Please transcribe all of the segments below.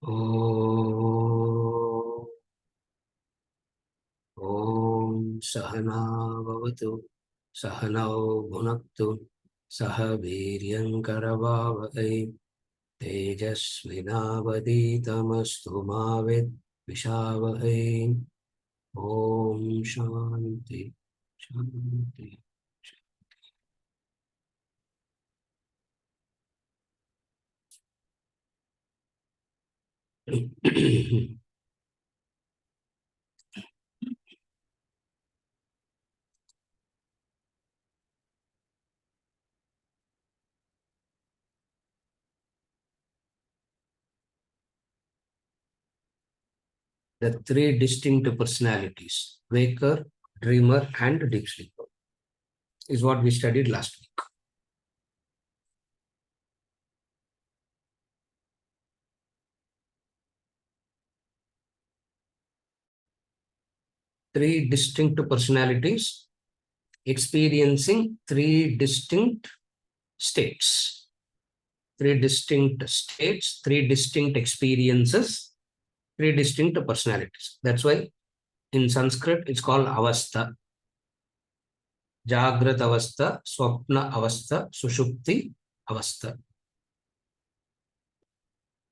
ॐ सहना भवतु सहनौ भुनक्तु सह वीर्यङ्करवावहै तेजस्विनावधीतमस्तु मा विद्विषावहै। ॐ शान्ति शान्ति। The three distinct personalities, waker, dreamer, and deep sleeper, is what we studied last week. Three distinct personalities experiencing three distinct states. Three distinct states, three distinct experiences, three distinct personalities. That's why in Sanskrit it's called avastha. Jagrat avastha, swapna avastha, sushupti avastha.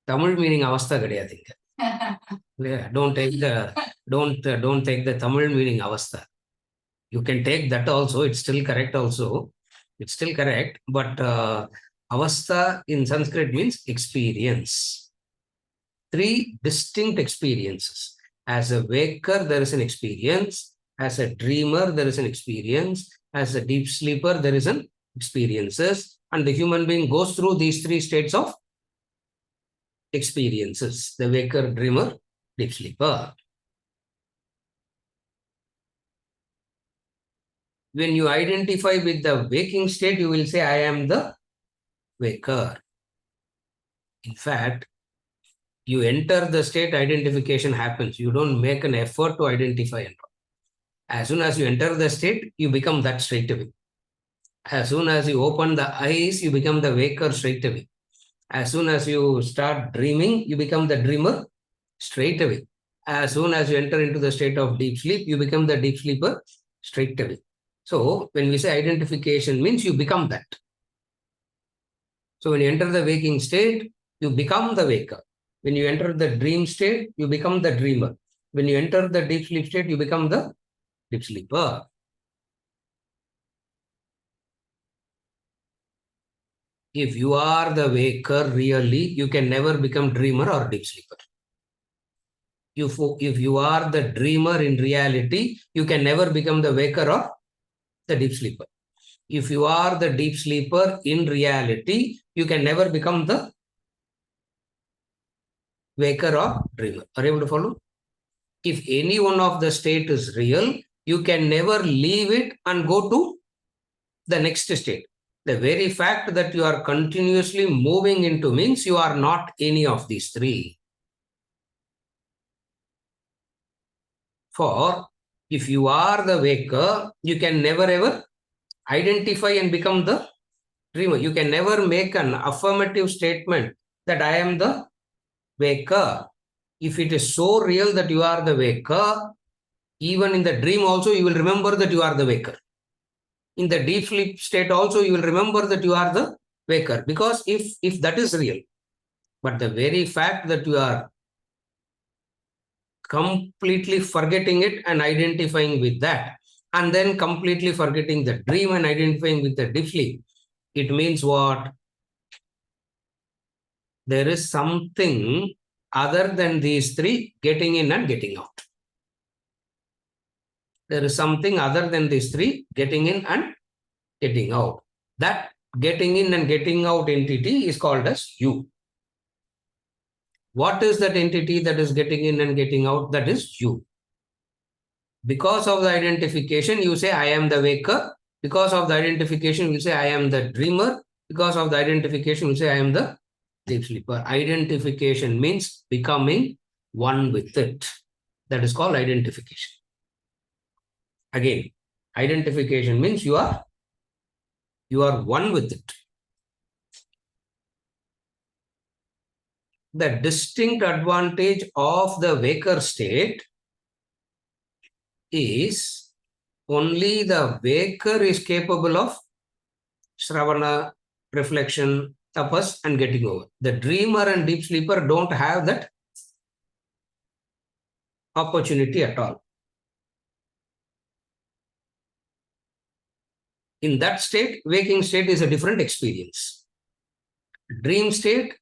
Tamil meaning avastha கிடையாதுங்க. Yeah, don't take the Tamil meaning avastha. You can take that also. It's still correct also. It's still correct, but avastha in Sanskrit means experience. Three distinct experiences. As a waker, there is an experience. As a dreamer, there is an experience. As a deep sleeper, there is an experiences. And the human being goes through these three states of experiences. The waker, dreamer, deep sleeper. When you identify with the waking state, you will say, I am the waker. In fact, you enter the state, identification happens. You don't make an effort to identify. As soon as you enter the state, you become that straight away. As soon as you open the eyes, you become the waker straight away. As soon as you start dreaming, you become the dreamer straight away. As soon as you enter into the state of deep sleep, you become the deep sleeper straight away. So when we say identification means you become that. So when you enter the waking state, you become the waker. When you enter the dream state, you become the dreamer. When you enter the deep sleep state, you become the deep sleeper. If you are the waker really, you can never become dreamer or deep sleeper. If you are the dreamer in reality, you can never become the waker or the deep sleeper. If you are the deep sleeper in reality, you can never become the waker or dreamer. Are you able to follow? If any one of the state is real, you can never leave it and go to the next state. The very fact that you are continuously moving into means you are not any of these three. For if you are the waker, you can never ever identify and become the dreamer. You can never make an affirmative statement that I am the waker. If it is so real that you are the waker, even in the dream also you will remember that you are the waker. In the deep sleep state also you will remember that you are the waker, because if that is real. But the very fact that you are completely forgetting it and identifying with that, and then completely forgetting the dream and identifying with the deep sleep, it means what? There is something other than these three getting in and getting out. There is something other than these three getting in and getting out. That getting in and getting out entity is called as you. What is that entity that is getting in and getting out? That is you. Because of the identification, you say, I am the waker. Because of the identification, you say, I am the dreamer. Because of the identification, you say, I am the deep sleeper. Identification means becoming one with it. That is called identification. Again, identification means you are one with it. the distinct advantage of the waker state is only the waker is capable of Shravana, reflection, tapas, and getting over. The dreamer and deep sleeper don't have that opportunity at all. In that state, waking state is a different experience. Dream state,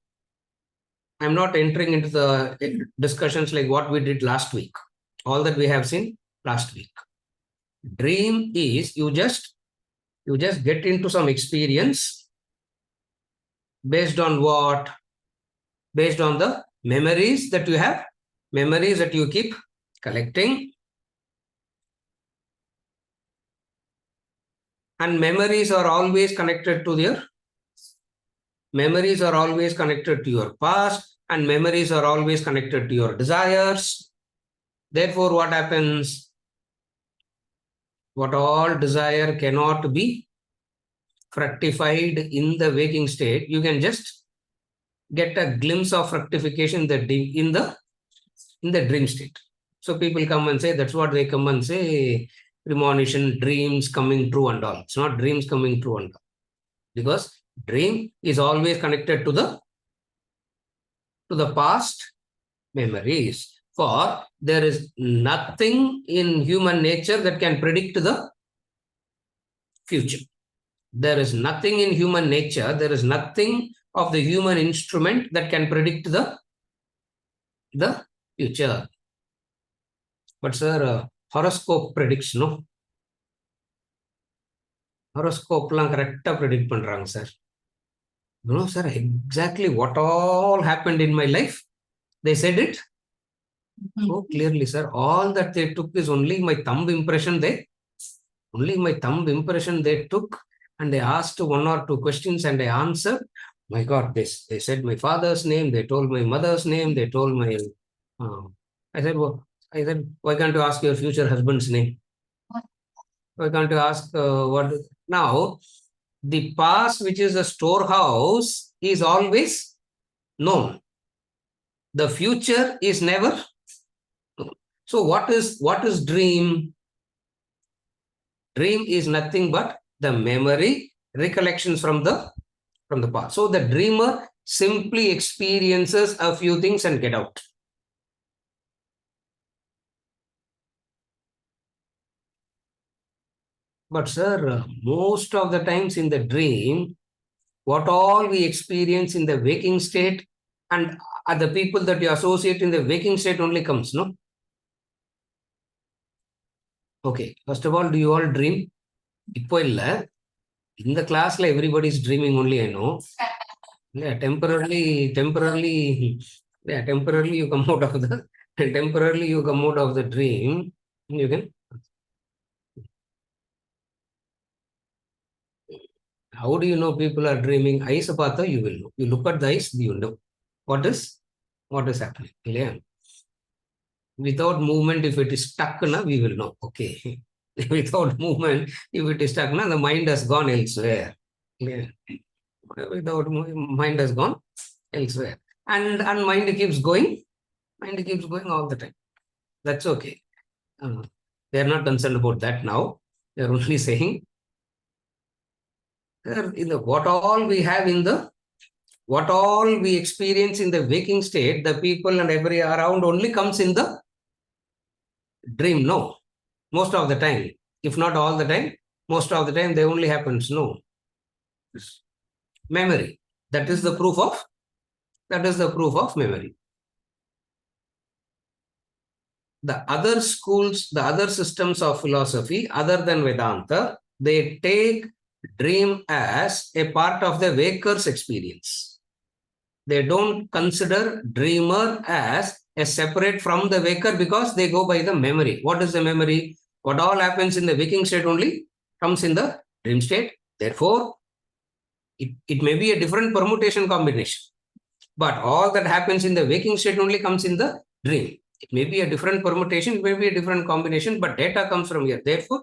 I'm not entering into the discussions like what we did last week, all that we have seen last week. Dream is you just get into some experience based on what? Based on the memories that you have, memories that you keep collecting. And memories are always connected to your past, and memories are always connected to your desires. Therefore, what happens? What all desire cannot be fructified in the waking state, you can just get a glimpse of fructification in the dream state. So people come and say, that's what they come and say, premonition, dreams coming true and all. It's not dreams coming true and all. Because dream is always connected to the past memories. For there is nothing in human nature that can predict the future. There is nothing in human nature, there is nothing of the human instrument that can predict the future. But sir, horoscope predicts, no? Horoscope lang correcta predict பண்றாங்க sir. No, sir, exactly what all happened in my life. They said it so clearly, sir. All that they took is only my thumb impression they took, and they asked one or two questions and I answered. My God, they said my father's name, they told my mother's name, they told my. I said, why can't you ask your future husband's name? Why can't you ask what? Now, the past, which is a storehouse, is always known. The future is never known. So, what is dream? Dream is nothing but the memory, recollections from the past. So the dreamer simply experiences a few things and get out. But sir, most of the times in the dream, what all we experience in the waking state and the people that you associate in the waking state only comes, no? Okay, first of all, do you all dream? இப்போ இல்ல, in the class everybody is dreaming only, I know. Yeah, temporarily you come out of the dream. You can. How do you know people are dreaming? Eyes apata, you will know. You look at the eyes, you know what is happening. Yeah. Without movement, if it is stuck, we will know. Okay. Without movement, if it is stuck, the mind has gone elsewhere. Yeah. Without mind has gone elsewhere. And mind keeps going. Mind keeps going all the time. That's okay. They are not concerned about that now. They are only saying what all we experience in the waking state, the people and every around only comes in the dream. No, most of the time, if not all the time, most of the time they only happens. No, memory. That is the proof of memory. The other schools, the other systems of philosophy other than Vedanta, they take dream as a part of the waker's experience. They don't consider dreamer as a separate from the waker because they go by the memory. What is the memory? What all happens in the waking state only comes in the dream state. Therefore, it may be a different permutation combination, but all that happens in the waking state only comes in the dream. It may be a different permutation, it may be a different combination, but data comes from here. Therefore,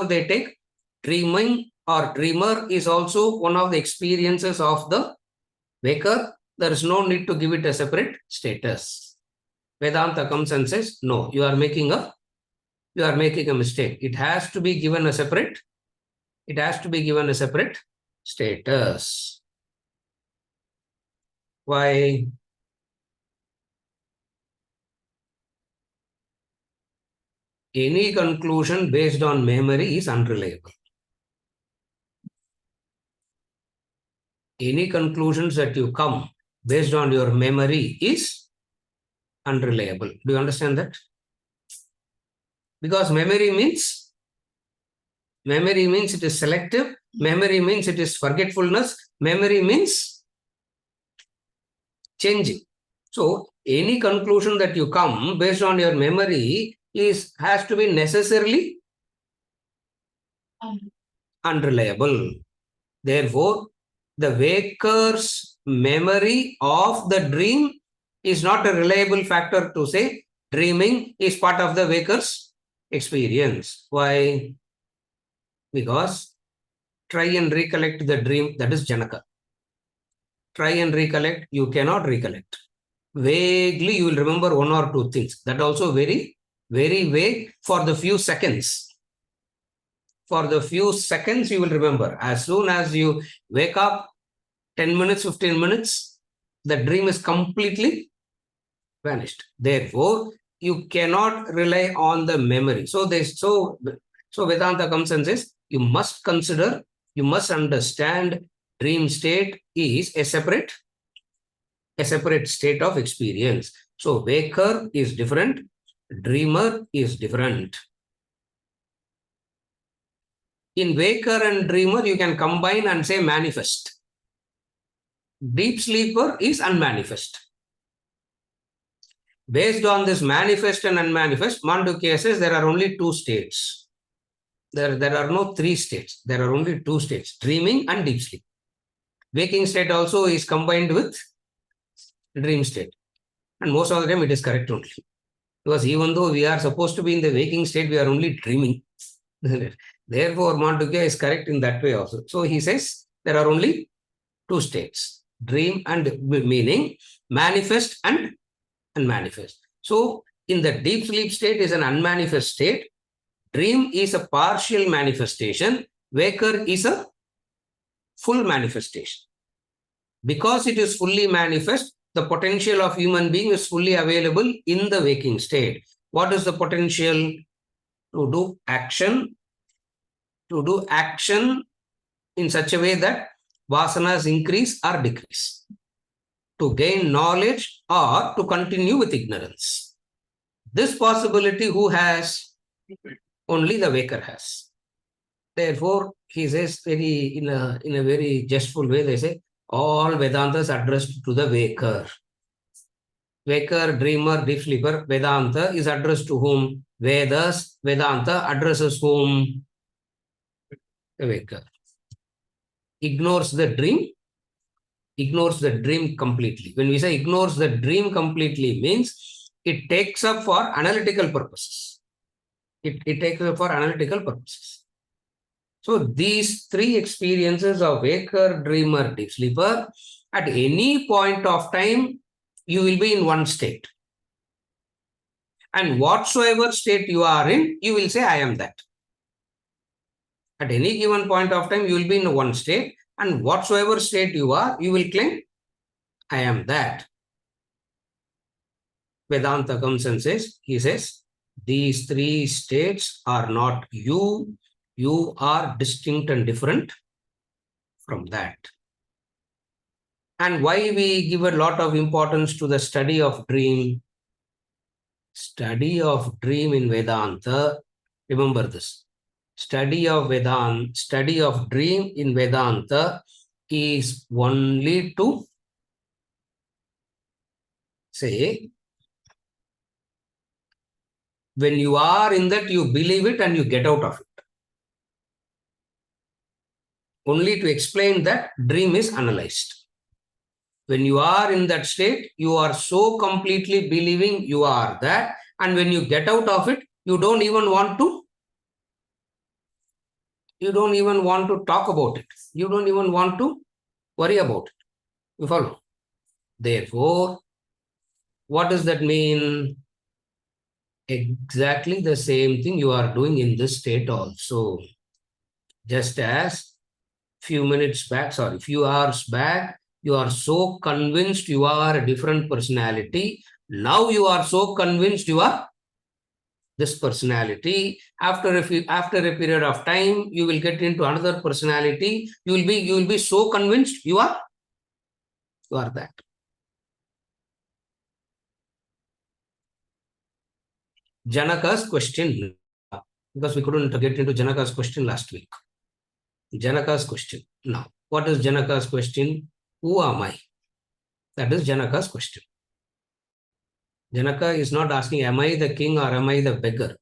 they take dreaming or dreamer is also one of the experiences of the waker, there is no need to give it a separate status. Vedanta comes and says, no, you are making a mistake. It has to be given a separate status. Why? Any conclusion based on memory is unreliable. Any conclusions that you come based on your memory is unreliable. Do you understand that? Because memory means it is selective. Memory means it is forgetfulness. Memory means changing. So any conclusion that you come based on your memory has to be necessarily unreliable. Therefore, the waker's memory of the dream is not a reliable factor to say dreaming is part of the waker's experience. Why? Because try and recollect the dream, that is Janaka. Try and recollect, you cannot recollect. Vaguely, you will remember one or two things. That also very, very vague for the few seconds. For the few seconds, you will remember. As soon as you wake up, 10 minutes, 15 minutes, the dream is completely vanished. Therefore, you cannot rely on the memory. So Vedanta comes and says, you must understand dream state is a separate state of experience. So waker is different, dreamer is different. In waker and dreamer, you can combine and say manifest. Deep sleeper is unmanifest. Based on this manifest and unmanifest, Mandukya says there are only two states. There are no three states. There are only two states, dreaming and deep sleep. Waking state also is combined with dream state. And most of the time it is correct only. Because even though we are supposed to be in the waking state, we are only dreaming. Therefore, Mandukya is correct in that way also. So he says there are only two states, dream and meaning, manifest and unmanifest. So in the deep sleep state is an unmanifest state. Dream is a partial manifestation. Waker is a full manifestation. Because it is fully manifest, the potential of human being is fully available in the waking state. What is the potential? To do action in such a way that vasanas increase or decrease, to gain knowledge or to continue with ignorance. This possibility who has? Only the waker has. Therefore, he says in a very jestful way, they say, all Vedantas addressed to the waker. Waker, dreamer, deep sleeper, Vedanta is addressed to whom? Vedas. Vedanta addresses whom? The waker. Ignores the dream completely. When we say ignores the dream completely, means it takes up for analytical purposes. It takes up for analytical purposes. So these three experiences of waker, dreamer, deep sleeper, at any point of time, you will be in one state. And whatsoever state you are in, you will say, I am that. At any given point of time, you will be in one state. And whatsoever state you are, you will claim, I am that. Vedanta comes and says, he says, these three states are not you. You are distinct and different from that. And why we give a lot of importance to the study of dream? Study of dream in Vedanta, remember this. Study of dream in Vedanta is only to say, when you are in that, you believe it and you get out of it. Only to explain that dream is analyzed. When you are in that state, you are so completely believing you are that, and when you get out of it, you don't even want to talk about it. You don't even want to worry about it. You follow? Therefore, what does that mean? Exactly the same thing you are doing in this state also. Just as few hours back, you are so convinced you are a different personality. Now you are so convinced you are this personality. After a period of time, you will get into another personality. You will be so convinced you are that. Janaka's question, because we couldn't get into Janaka's question last week. Janaka's question. Now, what is Janaka's question? Who am I? That is Janaka's question. Janaka is not asking, am I the king or am I the beggar?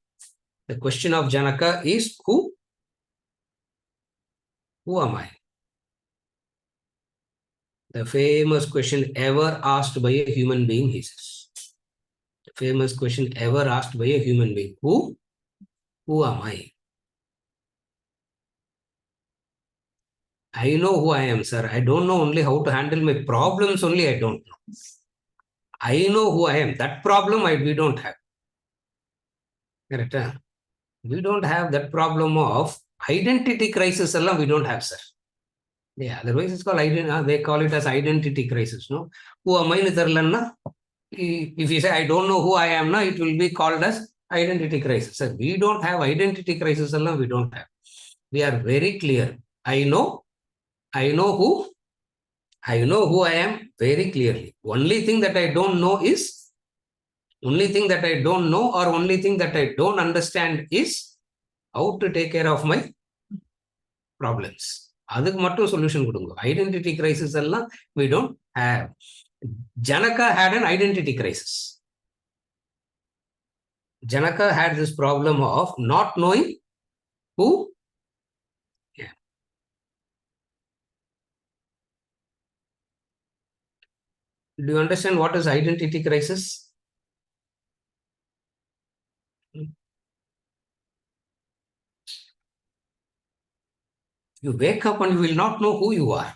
The question of Janaka is, who am I? The famous question ever asked by a human being, he says. The famous question ever asked by a human being. Who am I? I know who I am, sir. I don't know only how to handle my problems only I don't know. I know who I am. That problem we don't have. Correct? Huh? We don't have that problem of identity crisis. We don't have, sir. Yeah, otherwise it's called they call it as identity crisis. No, who am I? If you say I don't know who I am now, it will be called as identity crisis. Sir, we don't have identity crisis. We don't have. We are very clear. I know who I am very clearly. Only thing that I don't know or only thing that I don't understand is how to take care of my problems. அதுக்கு மட்டும் solution கொடுங்க. Identity crisis எல்லாம் we don't have. Janaka had an identity crisis. Janaka had this problem of not knowing who. Yeah. Do you understand what is identity crisis? You wake up and you will not know who you are.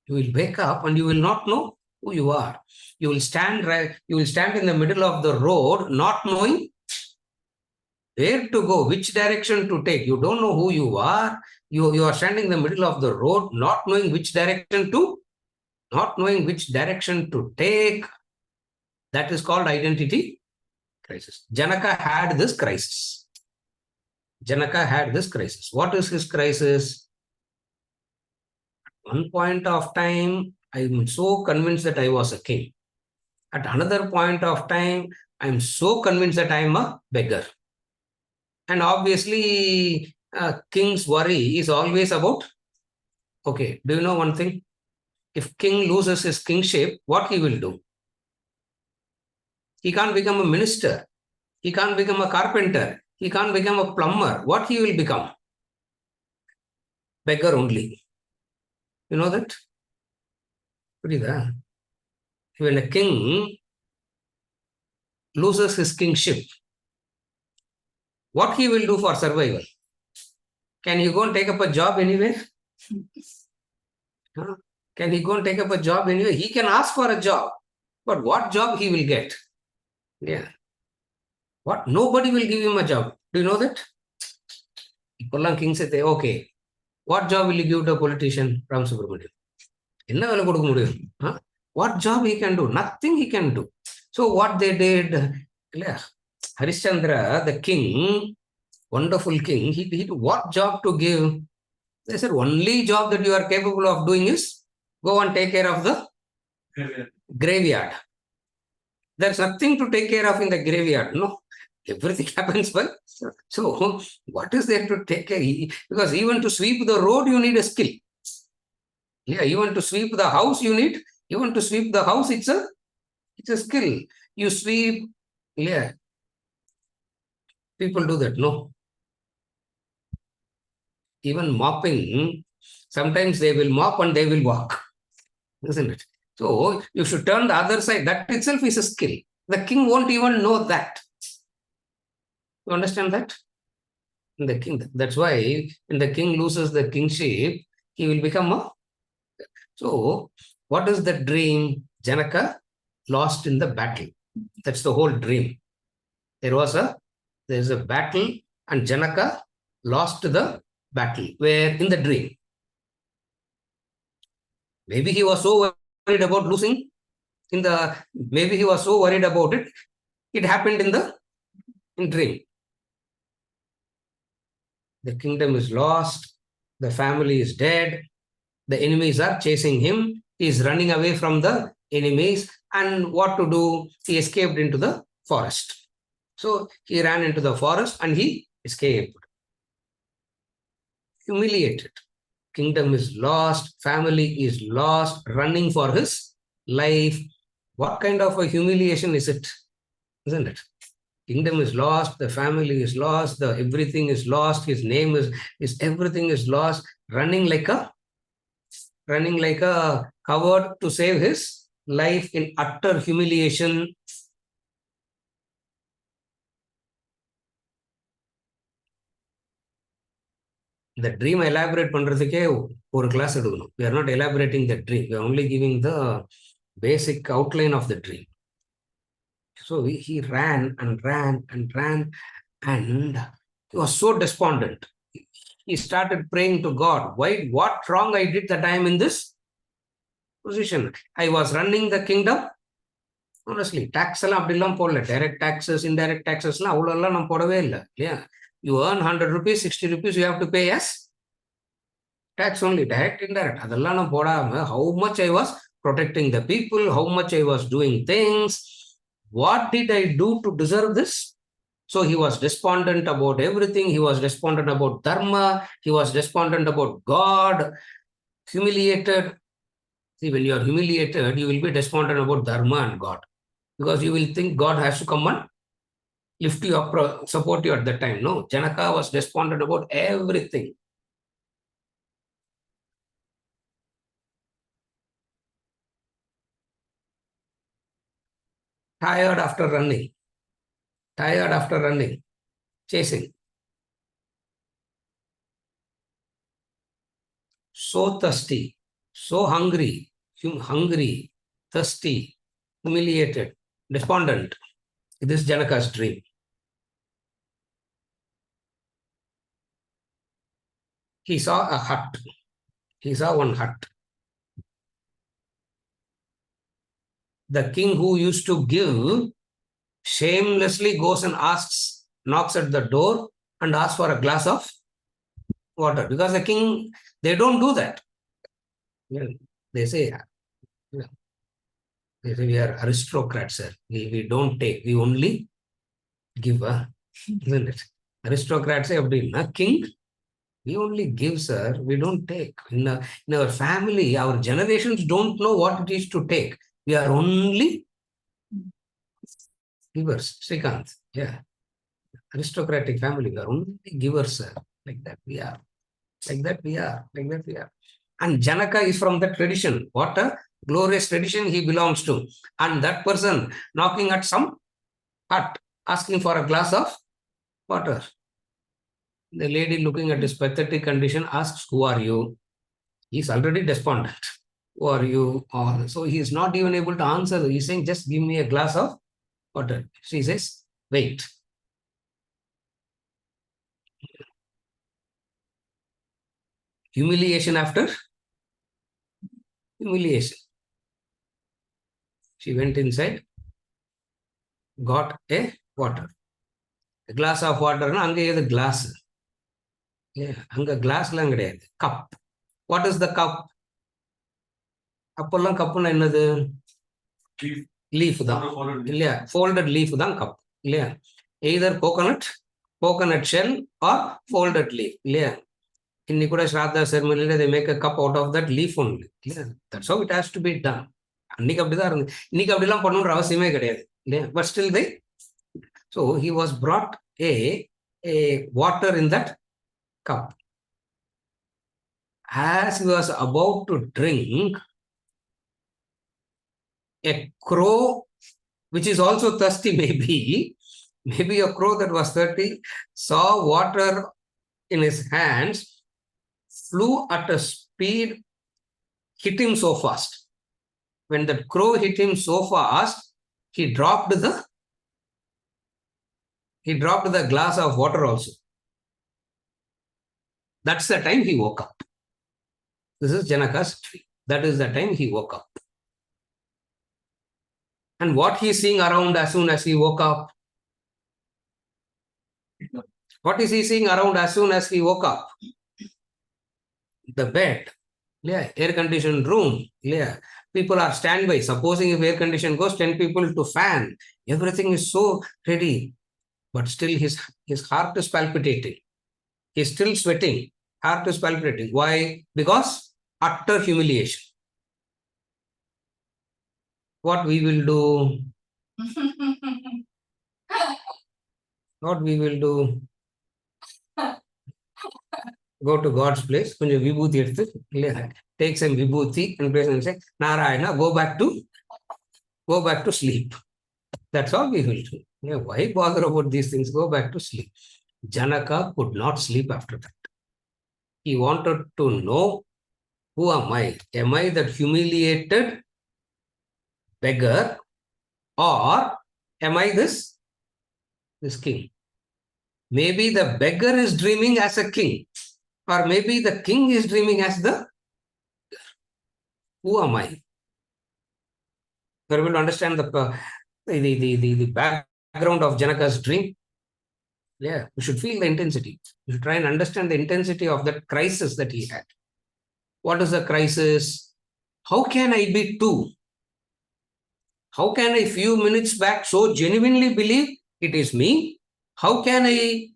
You will wake up and you will not know who you are. You will stand in the middle of the road not knowing where to go, which direction to take. You don't know who you are. You are standing in the middle of the road not knowing which direction to take. That is called identity crisis. Janaka had this crisis. What is his crisis? One point of time, I'm so convinced that I was a king. At another point of time, I'm so convinced that I'm a beggar. And obviously, king's worry is always about, okay, do you know one thing? If king loses his kingship, what he will do? He can't become a minister. He can't become a carpenter. He can't become a plumber. What he will become? Beggar only. You know that? When a king loses his kingship, what he will do for survival? Can he go and take up a job anywhere? Can he go and take up a job anywhere? He can ask for a job, but what job he will get? Yeah. What? Nobody will give him a job. Do you know that? King said, okay, what job will you give to a politician? Ram Subramanian. What job he can do? Nothing he can do. So what they did, Harishchandra, the king, wonderful king, he what job to give? They said, only job that you are capable of doing is go and take care of the graveyard. There's nothing to take care of in the graveyard. No, everything happens well. So what is there to take care? Because even to sweep the road, you need a skill. Yeah, even to sweep the house, it's a skill. You sweep, yeah. People do that, no? Even mopping, sometimes they will mop and they will walk, isn't it? So you should turn the other side. That itself is a skill. The king won't even know that. You understand that? The king. That's why when the king loses the kingship, he will become a. So what is the dream? Janaka lost in the battle. That's the whole dream. There's a battle, and Janaka lost the battle. Where in the dream? Maybe he was so worried about losing maybe he was so worried about it. It happened in dream. The kingdom is lost. The family is dead. The enemies are chasing him. He is running away from the enemies. And what to do? He escaped into the forest. So he ran into the forest and he escaped. Humiliated. Kingdom is lost. Family is lost. Running for his life. What kind of a humiliation is it? Isn't it? Kingdom is lost, the family is lost, the everything is lost, his name is everything is lost, running like a coward to save his life in utter humiliation. The dream elaborate பண்றதுக்கே ஒரு class எடுக்கணும். We are not elaborating the dream. We are only giving the basic outline of the dream. So he ran and ran and ran, and he was so despondent. He started praying to God. Why? What wrong I did that I am in this position? I was running the kingdom. Honestly, tax எல்லாம் அப்படிலாம் போடல. Direct taxes, indirect taxes எல்லாம் அவ்வளோலாம் நம்ம போடவே இல்லை இல்லையா? You earn 100 rupees, 60 rupees, you have to pay as tax only, direct, indirect. அதெல்லாம் நான் போடாம how much I was protecting the people, how much I was doing things. What did I do to deserve this? So he was despondent about everything. He was despondent about dharma. He was despondent about God. Humiliated. See, when you are humiliated, you will be despondent about dharma and God. Because you will think God has to come and lift you up, support you at that time. No, Janaka was despondent about everything. Tired after running, chasing. So thirsty, so hungry, thirsty, humiliated, despondent. This is Janaka's dream. He saw a hut. He saw one hut. The king who used to give shamelessly goes and knocks at the door and asks for a glass of water. Because the king, they don't do that. They say, we are aristocrats, sir. We don't take, we only give, isn't it? Aristocrats say, king, we only give, sir. We don't take. In our family, our generations don't know what it is to take. We are only givers. Srikanth, yeah. Aristocratic family, we are only givers, sir. Like that we are. And Janaka is from the tradition. What a glorious tradition he belongs to. And that person knocking at some hut, asking for a glass of water. The lady, looking at his pathetic condition, asks, who are you? He's already despondent. Who are you? So he is not even able to answer. He's saying, just give me a glass of water. She says, wait. Humiliation after humiliation. She went inside, got a water. A glass of water, அங்கே எது glass? அங்க கிளாஸ்லாம் கிடையாது, cup. What is the cup? அப்பெல்லாம் கப்புன்னா என்னது? Leaf தான் இல்லையா? ஃபோல்டட் லீஃப் தான் கப் இல்லையா? Either coconut shell or folded leaf இல்லையா? இன்னைக்கு கூட ஸ்ராத்தா செர்மனில they make a cup out of that leaf only. That's how it has to be done. அன்னைக்கு அப்படிதான் இருந்து. இன்னைக்கு அப்படிலாம் பண்ணணுன்ற அவசியமே கிடையாது இல்லையா? But still so he was brought a water in that cup. As he was about to drink, a crow, which is also thirsty, maybe a crow that was thirsty, saw water in his hands, flew at a speed, hit him so fast. when the crow hit him so fast, he dropped the glass of water also. That's the time he woke up. This is Janaka's tree. That is the time he woke up. And what he's seeing around as soon as he woke up? What is he seeing around as soon as he woke up? The bed. Yeah, air-conditioned room. Yeah, people are standby. Supposing if air condition goes, 10 people to fan. Everything is so ready. But still his heart is palpitating. He's still sweating. Heart is palpitating. Why? Because utter humiliation. What we will do? What we will do? Go to God's place, கொஞ்சம் விபூதி எடுத்து take some vibhuti and place and say, Narayana, go back to sleep. That's all we will do. Yeah, why bother about these things? Go back to sleep. Janaka could not sleep after that. He wanted to know, who am I? Am I that humiliated beggar, or am I this king? Maybe the beggar is dreaming as a king, or maybe the king is dreaming as the who am I? You're able to understand the background of Janaka's dream? Yeah, we should feel the intensity. We should try and understand the intensity of that crisis that he had. What is the crisis? How can I be two? How can I few minutes back so genuinely believe it is me? How can I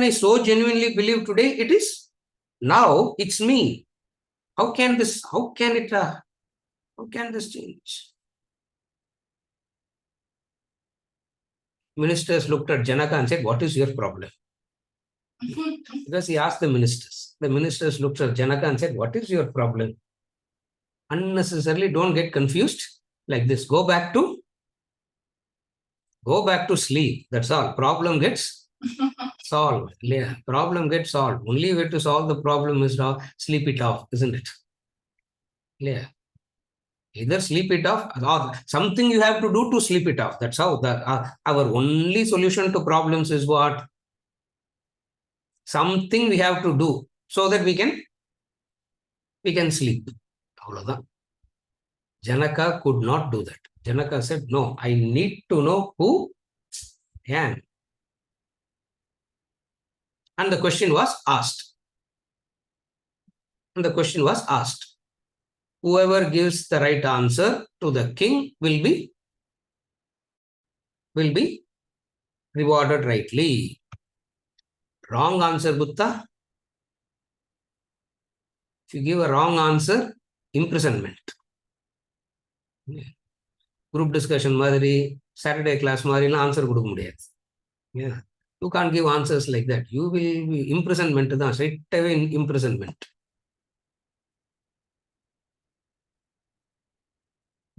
so genuinely believe today it is now it's me? How can this change? Ministers looked at Janaka and said, what is your problem? Because he asked the ministers. The ministers looked at Janaka and said, what is your problem? Unnecessarily, don't get confused like this. Go back to sleep. That's all. Problem gets solved. Yeah, problem gets solved. Only way to solve the problem is to sleep it off, isn't it? Yeah. Either sleep it off or something you have to do to sleep it off. That's how our only solution to problems is what? Something we have to do so that we can sleep. Janaka could not do that. Janaka said, no, I need to know who I am. And the question was asked. Whoever gives the right answer to the king will be rewarded rightly. Wrong answer, Buddha. If you give a wrong answer, imprisonment. Group discussion மாதிரி Saturday class மாதிரிலாம் answer கொடுக்க முடியாது. Yeah, you can't give answers like that. You will be imprisonment தான், straight away imprisonment.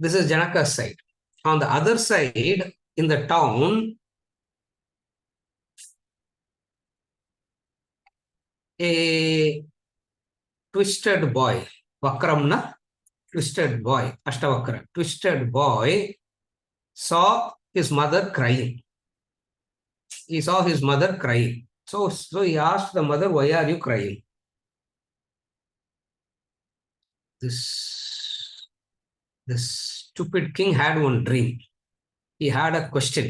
This is Janaka's side. On the other side, in the town, a twisted boy, Vakramna, twisted boy, Ashtavakra, twisted boy saw his mother crying. He saw his mother crying. So he asked the mother, why are you crying? This stupid king had one dream. He had a question.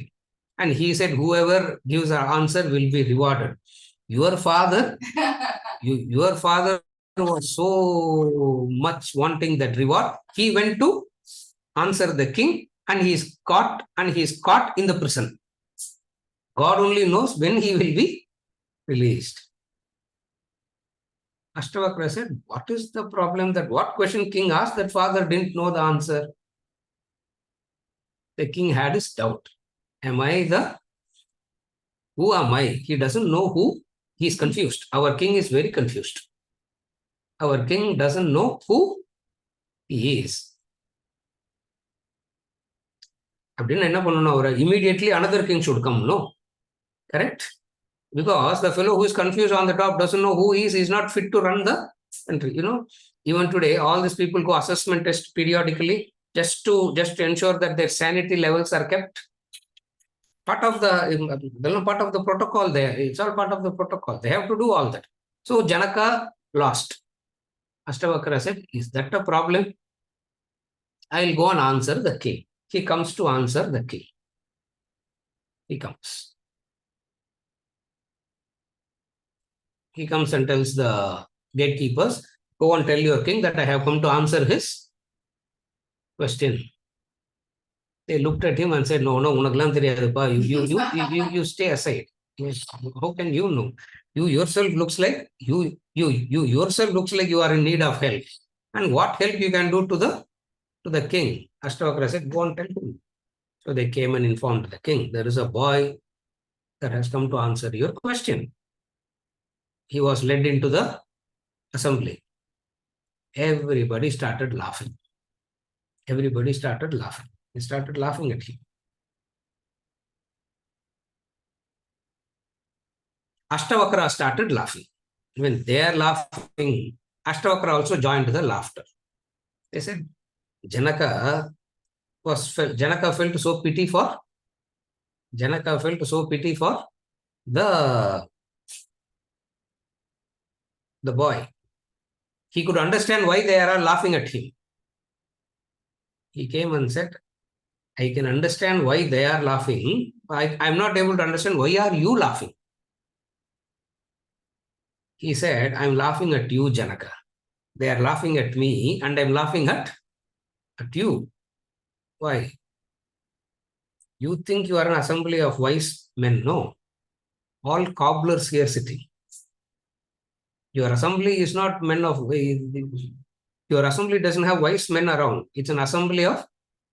And he said, whoever gives an answer will be rewarded. Your father was so much wanting that reward. He went to answer the king and he is caught in the prison. God only knows when he will be released. Ashtavakra said, what is the problem? That what question king asked, that father didn't know the answer. The king had his doubt. Who am I? He doesn't know who. He is confused. Our king is very confused. Our king doesn't know who he is. Immediately another king should come, no? Correct? Because the fellow who is confused on the top doesn't know who he is not fit to run the country. Even today, all these people go assessment test periodically. just to ensure that their sanity levels are kept. Part of the protocol there. It's all part of the protocol. They have to do all that. So Janaka lost. Ashtavakra said, is that a problem? I'll go and answer the king. He comes to answer the king. He comes. He comes and tells the gatekeepers, go and tell your king that I have come to answer his question. They looked at him and said, no, unaklam theriyaduppa. You stay aside. Yes. How can you know? You yourself looks like you yourself looks like you are in need of help. And what help you can do to the king? Ashtavakra said, go and tell him. So they came and informed the king, there is a boy that has come to answer your question. He was led into the assembly. Everybody started laughing. Everybody started laughing. They started laughing at him. Ashtavakra started laughing. When they are laughing, Ashtavakra also joined the laughter. They said, Janaka felt so pity for the boy. He could understand why they are laughing at him. He came and said, I can understand why they are laughing. I'm not able to understand why are you laughing. He said, I'm laughing at you, Janaka. They are laughing at me and I'm laughing at you. Why? You think you are an assembly of wise men? No. All cobblers here sitting. Your assembly is not men of... Your assembly doesn't have wise men around. It's an assembly of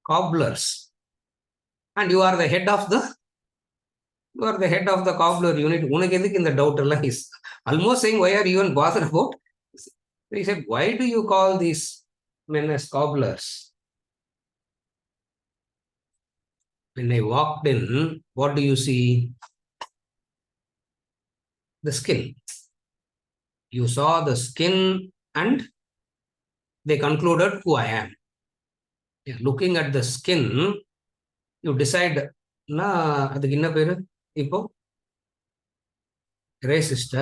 cobblers. And you are the head of the cobbler unit. In the doubt, he's almost saying, why are you even bothered about? He said, why do you call these men as cobblers? When I walked in, what do you see? The skin. You saw the skin and they concluded who I am. Yeah, looking at the skin, you decide, அதுக்கு என்ன பேரு இப்போ racist.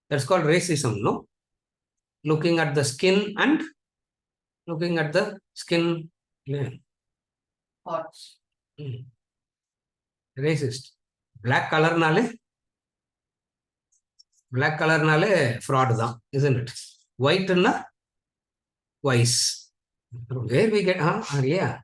That's called racism, no? Looking at the skin and looking at the skin. Yeah. Racist. Black color fraud தான், isn't it? White na wise. Where we get, yeah.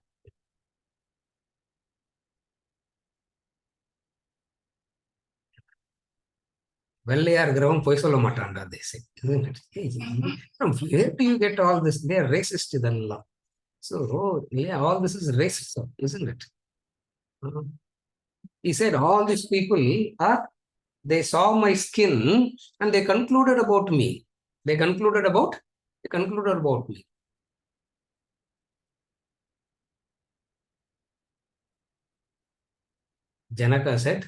வெள்ளையா இருக்கிறவன் பொய் சொல்ல மாட்டான்டா, they say, isn't it? From where do you get all this? They are racist இதெல்லாம். So, yeah, all this is racism, isn't it? He said, all these people they saw my skin and they concluded about me. They concluded about me. Janaka said,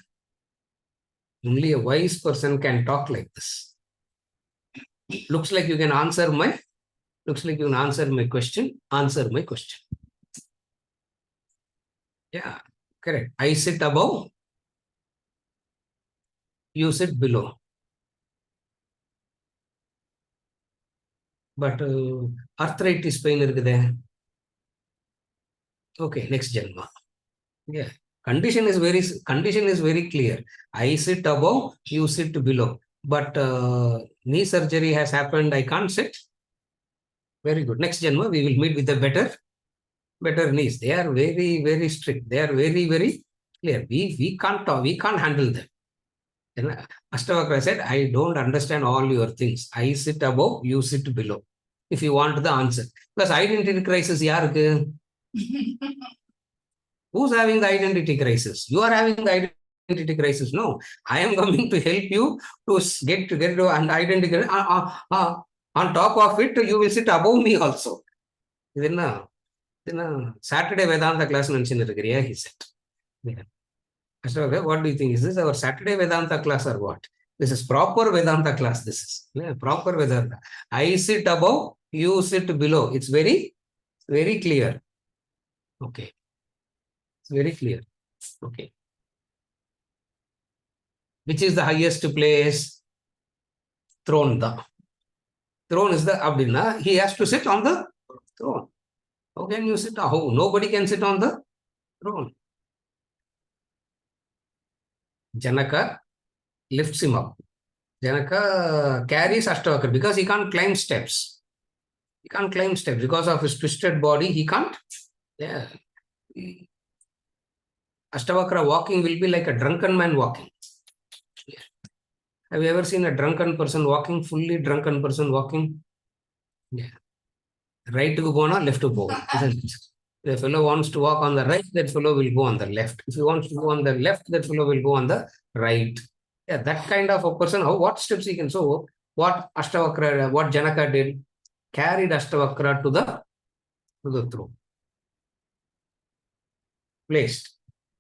only a wise person can talk like this. Looks like you can answer my question. Answer my question. Yeah, correct. I sit above, you sit below. But arthritis pain irukudhe. Okay, next janma. Yeah. Condition is very clear. I sit above, you sit below. But knee surgery has happened, I can't sit. Very good. Next janma, we will meet with a better knees. They are very, very strict. They are very, very clear. We can't talk, we can't handle them. Then Ashtavakra said, I don't understand all your things. I sit above, you sit below. If you want the answer. Plus identity crisis, yarukku. Who's having the identity crisis? You are having the identity crisis. No, I am coming to help you to get to an identity. On top of it, you will sit above me also. Then Saturday Vedanta class mentioned, he said. What do you think? Is this our Saturday Vedanta class or what? This is proper Vedanta class. This is proper Vedanta. I sit above, You sit below. It's very, very clear. Okay. It's very clear. Okay. Which is the highest place? Throne. The throne is the Abdina. He has to sit on the throne. How can you sit? How? Nobody can sit on the throne. Janaka lifts him up. Janaka carries Ashtavakra because he can't climb steps. He can't climb steps because of his twisted body. He can't. Yeah. Ashtavakra walking will be like a drunken man walking. Have you ever seen a drunken person walking? Fully drunken person walking? Yeah. Right to go on, left to go. If a fellow wants to walk on the right, that fellow will go on the left. If he wants to go on the left, that fellow will go on the right. Yeah, that kind of a person, how what steps he can. So what Ashtavakra, what Janaka did, carried Ashtavakra to the throne. Placed.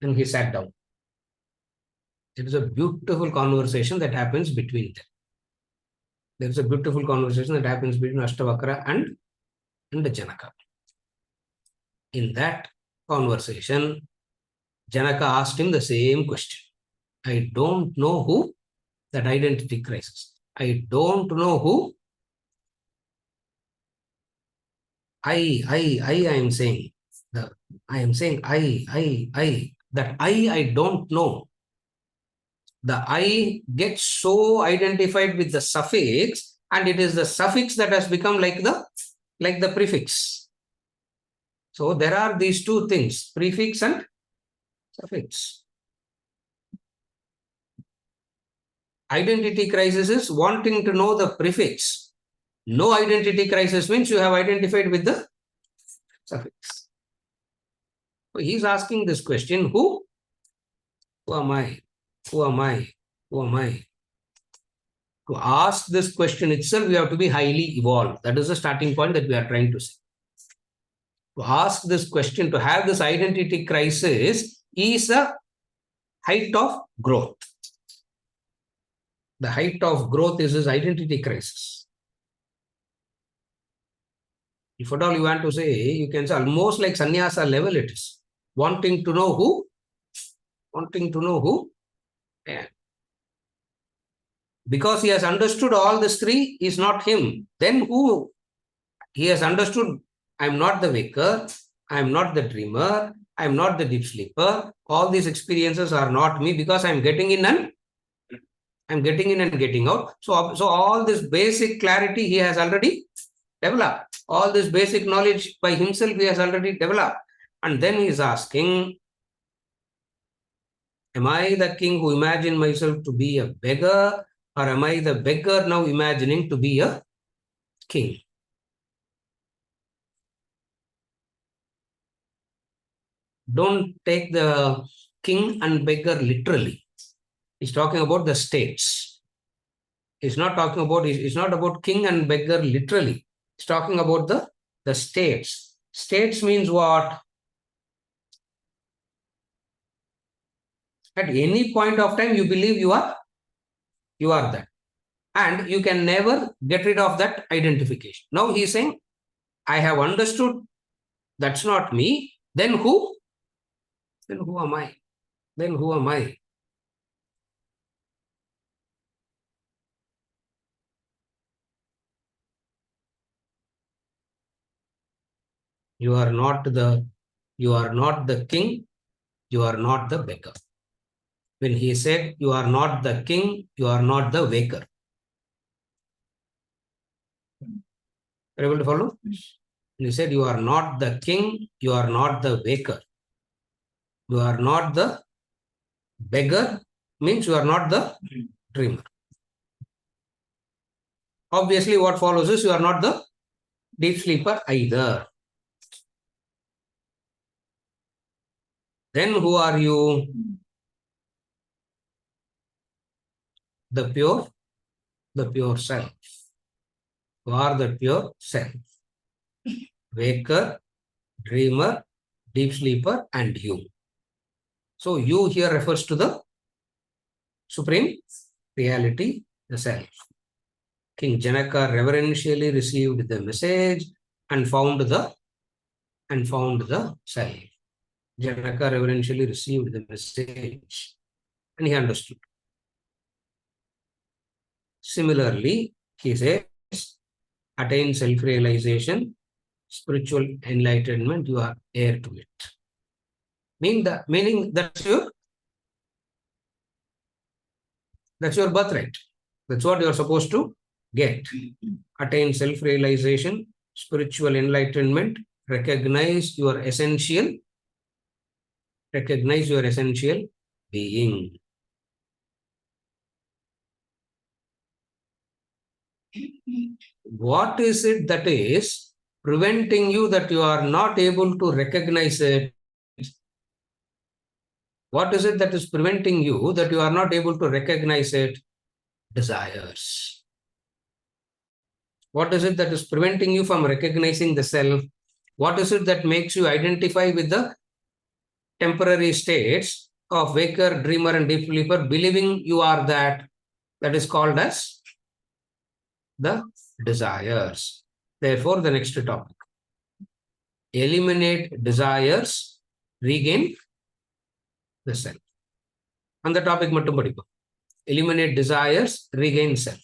And he sat down. It is a beautiful conversation that happens between them. There is a beautiful conversation that happens between Ashtavakra and Janaka. In that conversation, Janaka asked him the same question. I don't know who that identity crisis. I don't know who I am saying. I am saying I. That I don't know. The I gets so identified with the suffix, and it is the suffix that has become like the prefix. So there are these two things, prefix and suffix. Identity crisis is wanting to know the prefix. No identity crisis means you have identified with the suffix. So he's asking this question, who am I? Who am I? Who am I? To ask this question itself, we have to be highly evolved. That is the starting point that we are trying to say. To ask this question, to have this identity crisis is a height of growth. The height of growth is his identity crisis. If at all you want to say, you can say almost like sannyasa level it is. Wanting to know who? Yeah. Because he has understood all these three is not him. Then who? He has understood, I am not the waker, I am not the dreamer, I am not the deep sleeper. All these experiences are not me because I am getting in and getting out. So all this basic clarity he has already developed. All this basic knowledge by himself he has already developed. And then he is asking, am I the king who imagined myself to be a beggar, or am I the beggar now imagining to be a king? Don't take the king and beggar literally. He's talking about the states. It's not about king and beggar literally. It's talking about the states. States means what? At any point of time, you believe you are that. And you can never get rid of that identification. Now he's saying, I have understood that's not me. Then who? Then who am I? Then who am I? You are not the king, you are not the beggar. When he said, you are not the king, you are not the waker. Are you able to follow? He said, you are not the king, you are not the waker. You are not the beggar, means you are not the dreamer. Obviously, what follows is you are not the deep sleeper either. Then who are you? The pure self. You are the pure self. Waker, dreamer, deep sleeper, and you. So you here refers to the supreme reality, the self. King Janaka reverentially received the message and found the self. Janaka reverentially received the message and he understood. Similarly, he says, attain self-realization, spiritual enlightenment, you are heir to it. Meaning that's your birthright. That's what you're supposed to get. Attain self-realization, spiritual enlightenment, recognize your essential being. What is it that is preventing you that you are not able to recognize it? What is it that is preventing you that you are not able to recognize it? Desires. What is it that is preventing you from recognizing the self? What is it that makes you identify with the temporary states of waker, dreamer, and deep sleeper, believing you are that? That is called as the desires. Therefore, the next topic. Eliminate desires, regain the self. And the topic mattum padipom. Eliminate desires, regain self.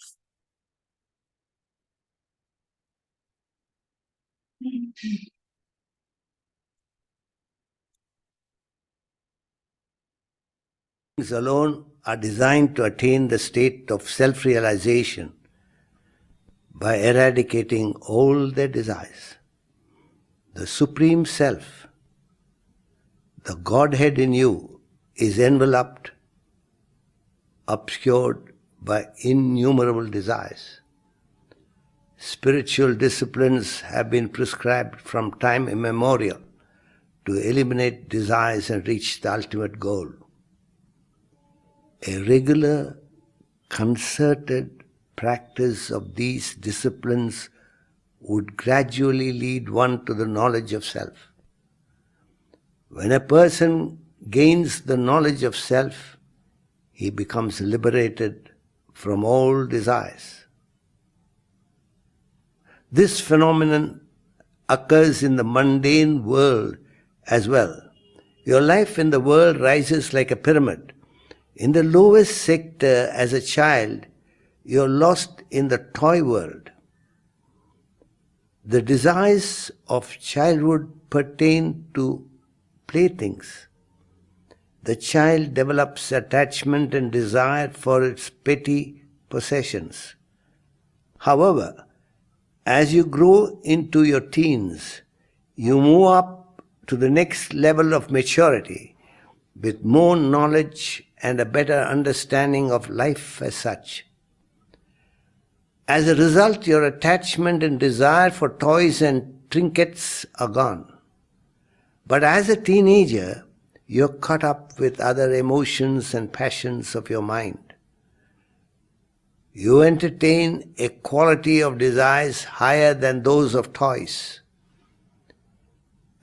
Alone are designed to attain the state of self-realization by eradicating all their desires. The Supreme Self, the Godhead in you, is enveloped, obscured by innumerable desires. Spiritual disciplines have been prescribed from time immemorial to eliminate desires and reach the ultimate goal. A regular, concerted practice of these disciplines would gradually lead one to the knowledge of self. When a person gains the knowledge of self, he becomes liberated from all desires. This phenomenon occurs in the mundane world as well. Your life in the world rises like a pyramid. In the lowest sector as a child, you're lost in the toy world. The desires of childhood pertain to playthings. The child develops attachment and desire for its petty possessions. However, as you grow into your teens, you move up to the next level of maturity with more knowledge and a better understanding of life as such. As a result, your attachment and desire for toys and trinkets are gone. But as a teenager, you're caught up with other emotions and passions of your mind. You entertain a quality of desires higher than those of toys.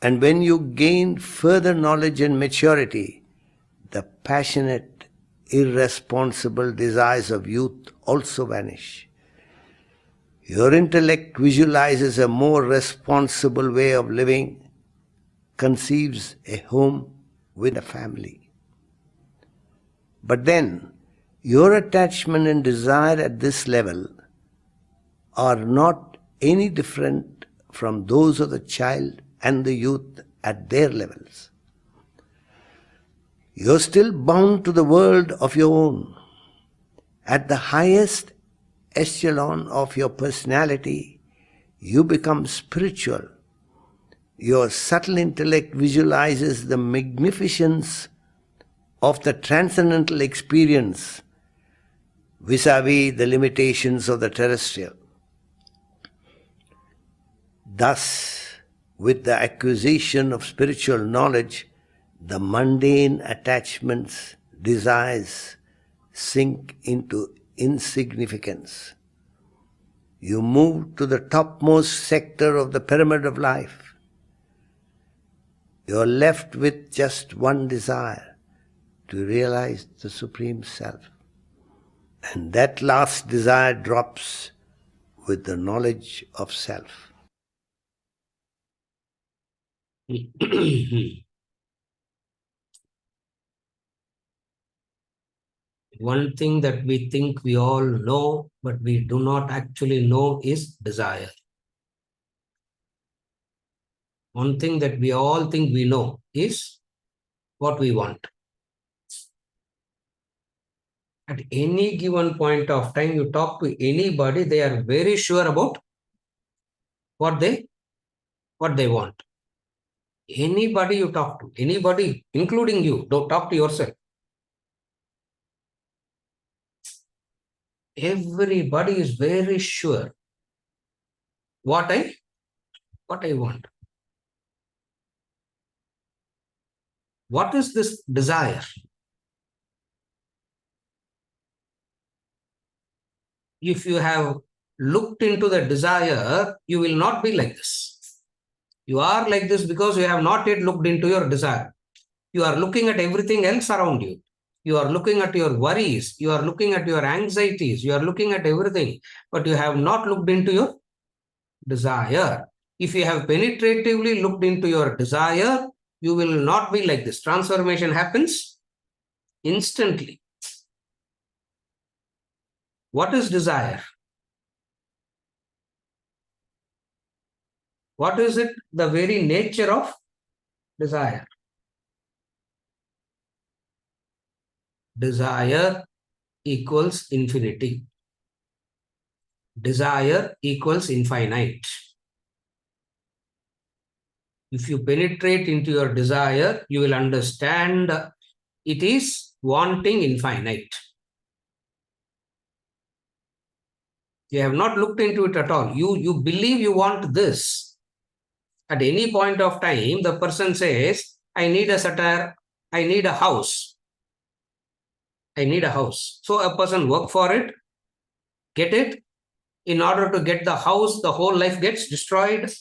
And when you gain further knowledge and maturity, the passionate, irresponsible desires of youth also vanish. Your intellect visualizes a more responsible way of living, conceives a home with a family. But then, your attachment and desire at this level are not any different from those of the child and the youth at their levels. You're still bound to the world of your own. At the highest echelon of your personality, you become spiritual. Your subtle intellect visualizes the magnificence of the transcendental experience vis-a-vis the limitations of the terrestrial. Thus, with the acquisition of spiritual knowledge, the mundane attachments, desires sink into insignificance. You move to the topmost sector of the pyramid of life. You are left with just one desire, to realize the Supreme Self. And that last desire drops with the knowledge of self. One thing that we think we all know, but we do not actually know is desire. One thing that we all think we know is what we want. At any given point of time, you talk to anybody, they are very sure about what they want. Anybody you talk to, anybody, including you, don't talk to yourself. Everybody is very sure what I want. What is this desire? If you have looked into the desire, you will not be like this. You are like this because you have not yet looked into your desire. You are looking at everything else around you. You are looking at your worries. You are looking at your anxieties. You are looking at everything, but you have not looked into your desire. If you have penetratively looked into your desire, you will not be like this. Transformation happens instantly. What is desire? What is it? The very nature of desire. Desire equals infinity. Desire equals infinite. If you penetrate into your desire, you will understand it is wanting infinite. You have not looked into it at all. You believe you want this. At any point of time, the person says, I need a satire, I need a house. I need a house. So a person work for it, get it. In order to get the house, the whole life gets destroyed.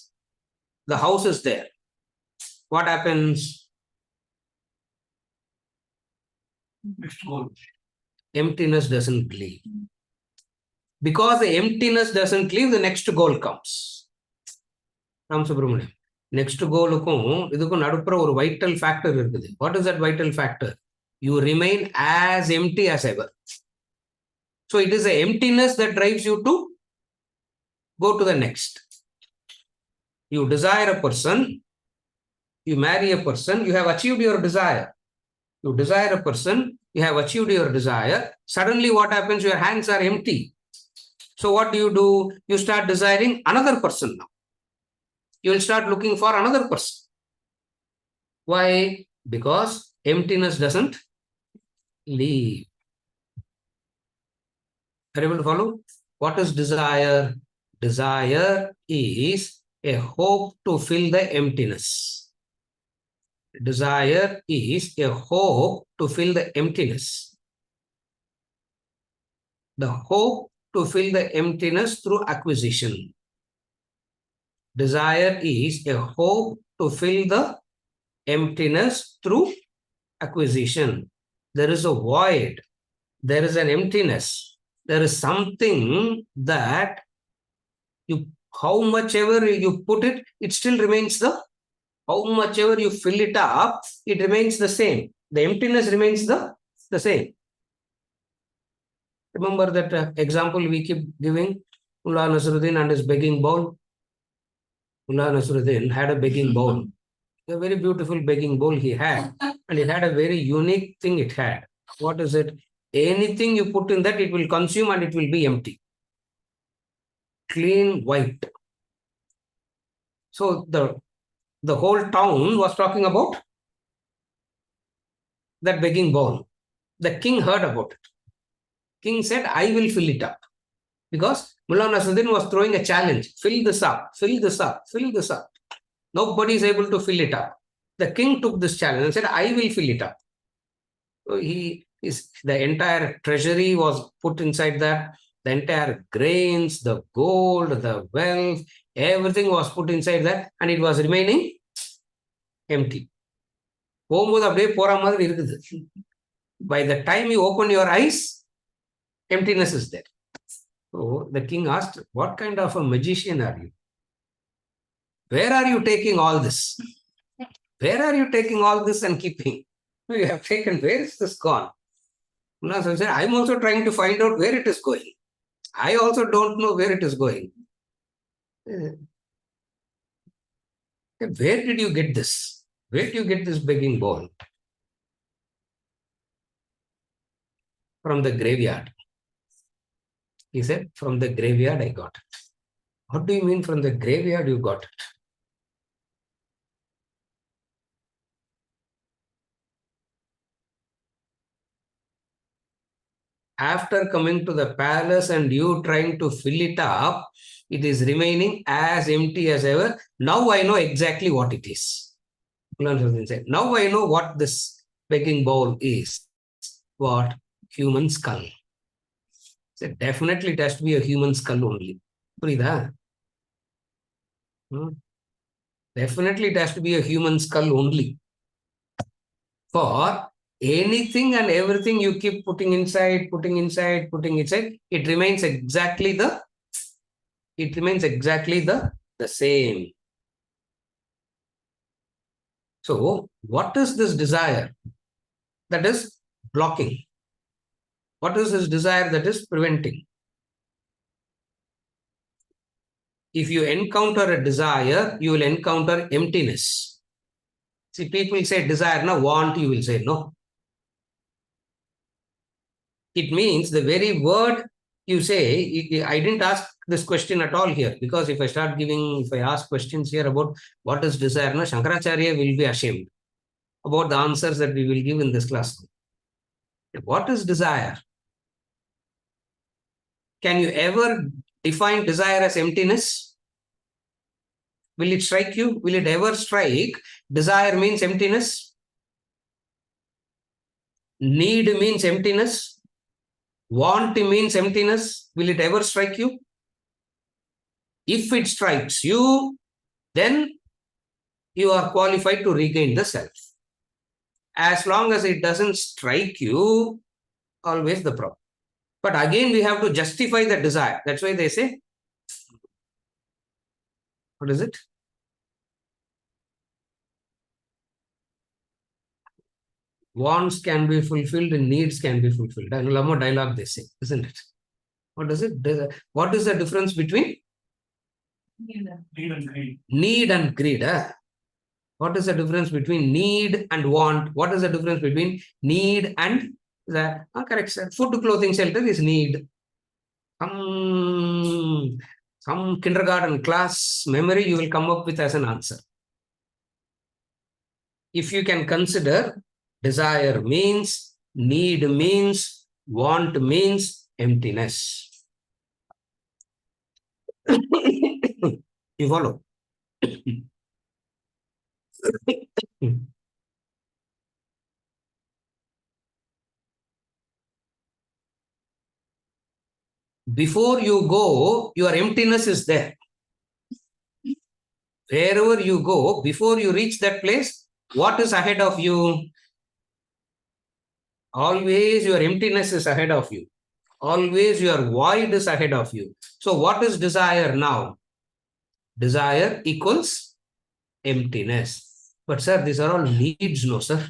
The house is there. What happens? Emptiness doesn't leave. Because the emptiness doesn't leave, the next goal comes. Ram Subramaniam. Next goal-க்கும் இதுக்கும் நடுப்புற ஒரு vital factor இருக்குது. What is that vital factor? You remain as empty as ever. So it is the emptiness that drives you to go to the next. You desire a person, you marry a person, you have achieved your desire. You desire a person, you have achieved your desire. Suddenly what happens? Your hands are empty. So what do? You start desiring another person now. You will start looking for another person. Why? Because emptiness doesn't leave. Are you able to follow? What is desire? Desire is a hope to fill the emptiness. Desire is a hope to fill the emptiness. The hope to fill the emptiness through acquisition. Desire is a hope to fill the emptiness through acquisition. There is a void. There is an emptiness. There is something that you, how much ever you put it, it still remains how much ever you fill it up, it remains the same. The emptiness remains the same. Remember that example we keep giving, Mullah Nasruddin and his begging bowl. Mullah Nasruddin had a begging bowl. A very beautiful begging bowl he had. And it had a very unique thing it had. What is it? Anything you put in that, it will consume and it will be empty. Clean white. So the whole town was talking about that begging bowl. The king heard about it. King said, I will fill it up. Because Mullah Nasruddin was throwing a challenge. Fill this up, fill this up, fill this up. Nobody is able to fill it up. The king took this challenge and said, I will fill it up. So the entire treasury was put inside that. The entire grains, the gold, the wealth, everything was put inside that, and it was remaining empty. By the time you open your eyes, emptiness is there. So the king asked, what kind of a magician are you? Where are you taking all this? Where are you taking all this and keeping? No, you have taken, where is this gone? No, so I said, I'm also trying to find out where it is going. I also don't know where it is going. Where did you get this? Where did you get this begging bowl? From the graveyard. He said, from the graveyard I got it. What do you mean from the graveyard you got it? After coming to the palace and you trying to fill it up, it is remaining as empty as ever. Now I know exactly what it is. Now I know what this begging bowl is. What? Human skull. So definitely it has to be a human skull only. Definitely it has to be a human skull only. For anything and everything you keep putting inside, it remains exactly the same. So what is this desire that is blocking? What is this desire that is preventing? If you encounter a desire, you will encounter emptiness. See, people say desire, no, want, you will say no. It means the very word you say, I didn't ask this question at all here, because if I ask questions here about what is desire, no, Shankaracharya will be ashamed about the answers that we will give in this class. What is desire? Can you ever define desire as emptiness? Will it strike you? Will it ever strike? Desire means emptiness. Need means emptiness. Want means emptiness. Will it ever strike you? If it strikes you, then you are qualified to regain the self. As long as it doesn't strike you, always the problem. But again, we have to justify the desire. That's why they say, what is it? Wants can be fulfilled and needs can be fulfilled. And Lama dialogue they say, isn't it? What is it? What is the difference between need and greed? What is the difference between need and want? What is the difference between need and that? Correct, sir. Food, clothing, shelter is need. Some kindergarten class memory you will come up with as an answer. If you can consider, desire means, need means, want means emptiness. You follow? Before you go, your emptiness is there. Wherever you go, before you reach that place, what is ahead of you? Always your emptiness is ahead of you. Always your void is ahead of you. So what is desire now? Desire equals emptiness. But sir, these are all needs, no sir.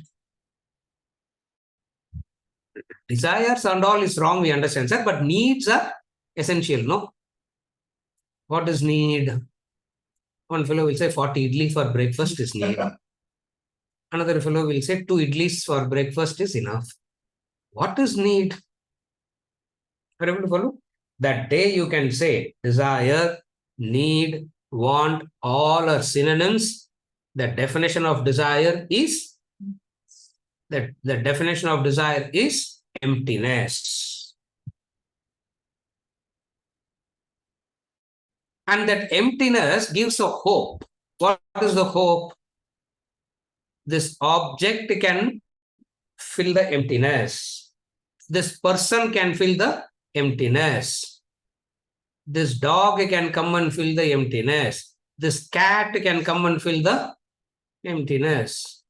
Desires and all is wrong, we understand, sir, but needs are essential, no? What is need? One fellow will say 40 idli for breakfast is need. Another fellow will say 2 idlis for breakfast is enough. What is need? Are you able to follow? That day you can say desire, need, want, all are synonyms. The definition of desire is emptiness. And that emptiness gives a hope. What is the hope? This object can fill the emptiness. This person can fill the emptiness. This dog can come and fill the emptiness. This cat can come and fill the emptiness.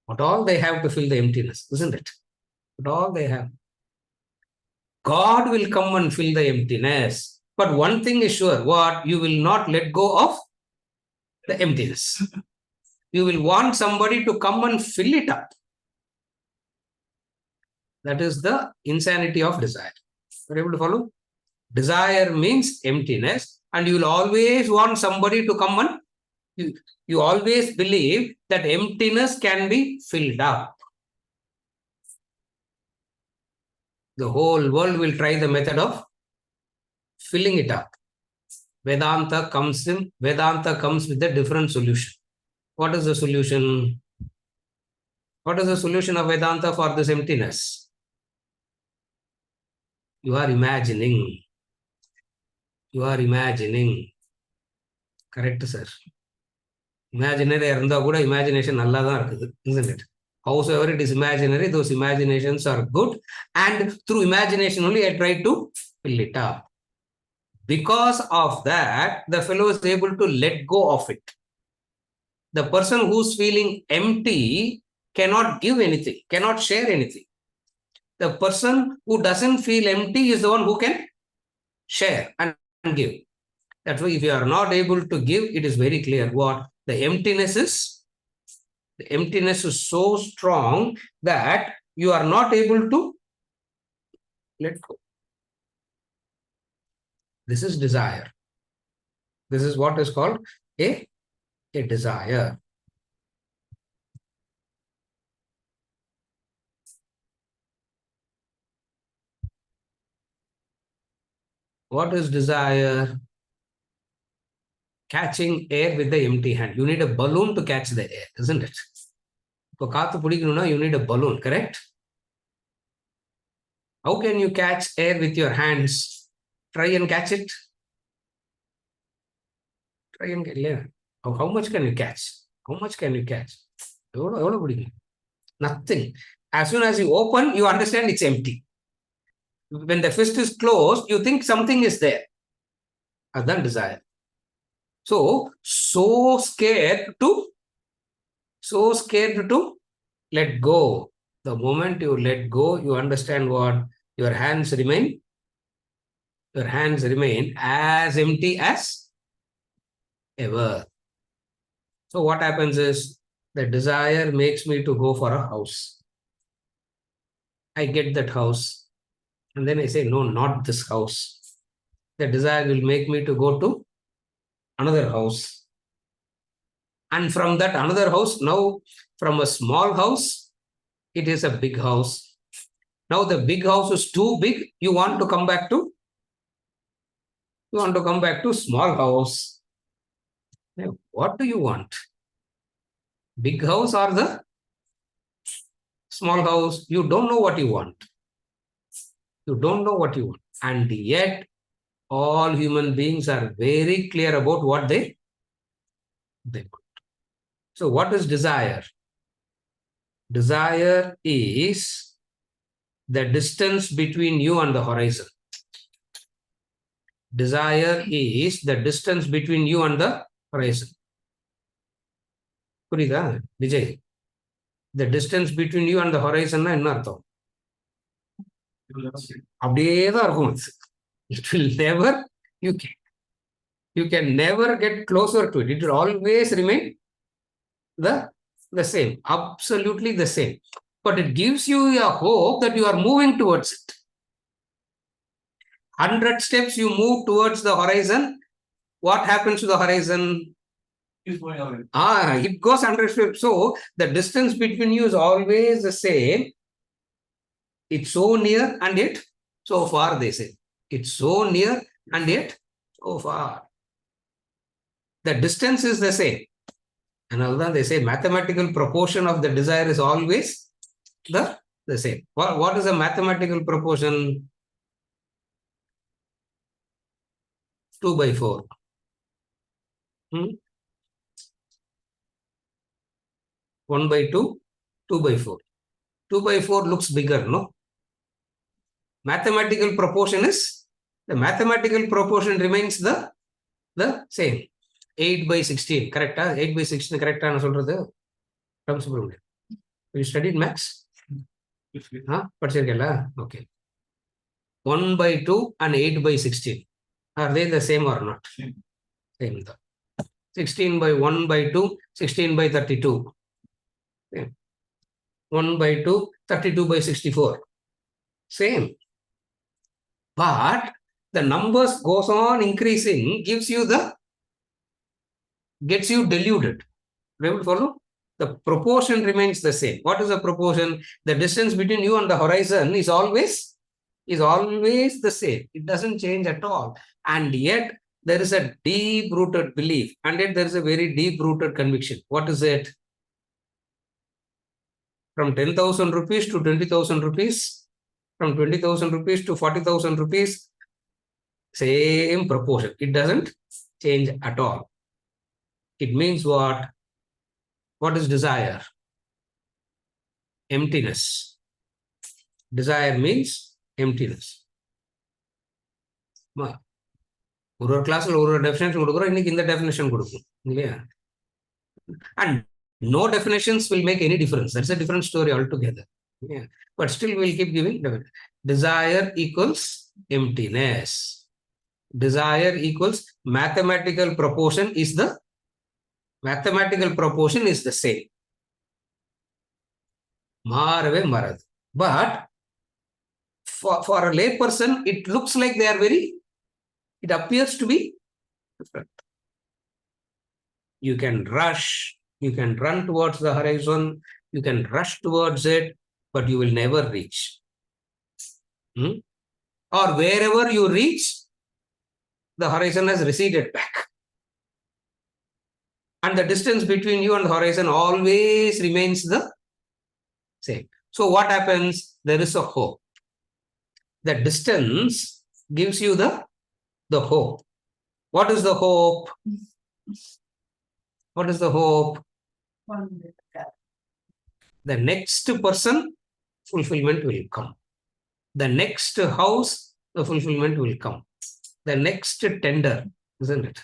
What all they have to fill the emptiness, isn't it? What all they have. God will come and fill the emptiness. But one thing is sure, what? You will not let go of the emptiness. You will want somebody to come and fill it up. That is the insanity of desire. Are you able to follow? Desire means emptiness, and you will always want somebody to come and you always believe that emptiness can be filled up. The whole world will try the method of filling it up. Vedanta comes with a different solution. What is the solution? What is the solution of Vedanta for this emptiness? You are imagining. You are imagining. Correct, sir. Imaginary இருந்தா கூட imagination நல்லா தான் இருக்குது, isn't it? Howsoever it is imaginary, those imaginations are good, and through imagination only I try to fill it up. Because of that, the fellow is able to let go of it. The person who's feeling empty cannot give anything, cannot share anything. The person who doesn't feel empty is the one who can share and give. That's why if you are not able to give, it is very clear what the emptiness is so strong that you are not able to let go. This is desire. This is what is called a desire. What is desire? Catching air with the empty hand. You need a balloon to catch the air, isn't it? You need a balloon, correct? How can you catch air with your hands? Try and catch it. Try and get air. How much can you catch? How much can you catch? Nothing. As soon as you open, you understand it's empty. When the fist is closed, you think something is there. That's desire. So scared to let go. The moment you let go, you understand what? Your hands remain as empty as ever. So what happens is, the desire makes me to go for a house. I get that house, and then I say, no, not this house. The desire will make me to go to another house. And from that another house, now from a small house, it is a big house. Now the big house is too big. You want to come back to small house. Now, what do you want? Big house or the small house? You don't know what you want. You don't know what you want. And yet, all human beings are very clear about what they want. So what is desire? Desire is the distance between you and the horizon. Desire is the distance between you and the horizon. புரியுதா Vijay? The distance between you and the horizon என்ன அர்த்தம்? அப்படியே தான் இருக்கும். It will never, you can never get closer to it. It will always remain the same, absolutely the same. But it gives you a hope that you are moving towards it. 100 steps you move towards the horizon. What happens to the horizon? It goes 100 steps. So the distance between you is always the same. It's so near and yet so far, they say. It's so near and yet so far. The distance is the same. And although they say mathematical proportion of the desire is always the same. What is a mathematical proportion? 2/4. 1/2, 2/4. 2/4 looks bigger, no? Mathematical proportion remains the same. 8/16, correct? 8/16, correct? You studied maths? படிச்சிருக்கல? Okay. 1 by 2 and 8 by 16. Are they the same or not? Same. 16 by 1 by 2, 16 by 32. Same. 1 by 2, 32 by 64. Same. But the numbers goes on increasing, gets you deluded. Able to follow? The proportion remains the same. What is the proportion? The distance between you and the horizon is always the same. It doesn't change at all. And yet there is a deep-rooted belief, and yet there is a very deep-rooted conviction. What is it? From 10,000 rupees to 20,000 rupees, from 20,000 rupees to 40,000 rupees, same proportion. It doesn't change at all. It means what? What is desire? Emptiness. Desire means emptiness. ஒரு கிளாஸ்ல ஒரு definition கொடுக்குறோம், இன்னைக்கு இந்த definition கொடுக்கும் இல்லையா? And no definitions will make any difference. That's a different story altogether. Yeah. But still we'll keep giving desire equals emptiness. Desire equals mathematical proportion is the same. Marave marad. But for a lay person, it looks like they are it appears to be different. You can rush, you can run towards the horizon, you can rush towards it, but you will never reach. Or wherever you reach, the horizon has receded back. And the distance between you and the horizon always remains the same. So what happens? There is a hope. The distance gives you the hope. What is the hope? What is the hope? The next person, fulfillment will come. The next house, the fulfillment will come. The next tender, isn't it?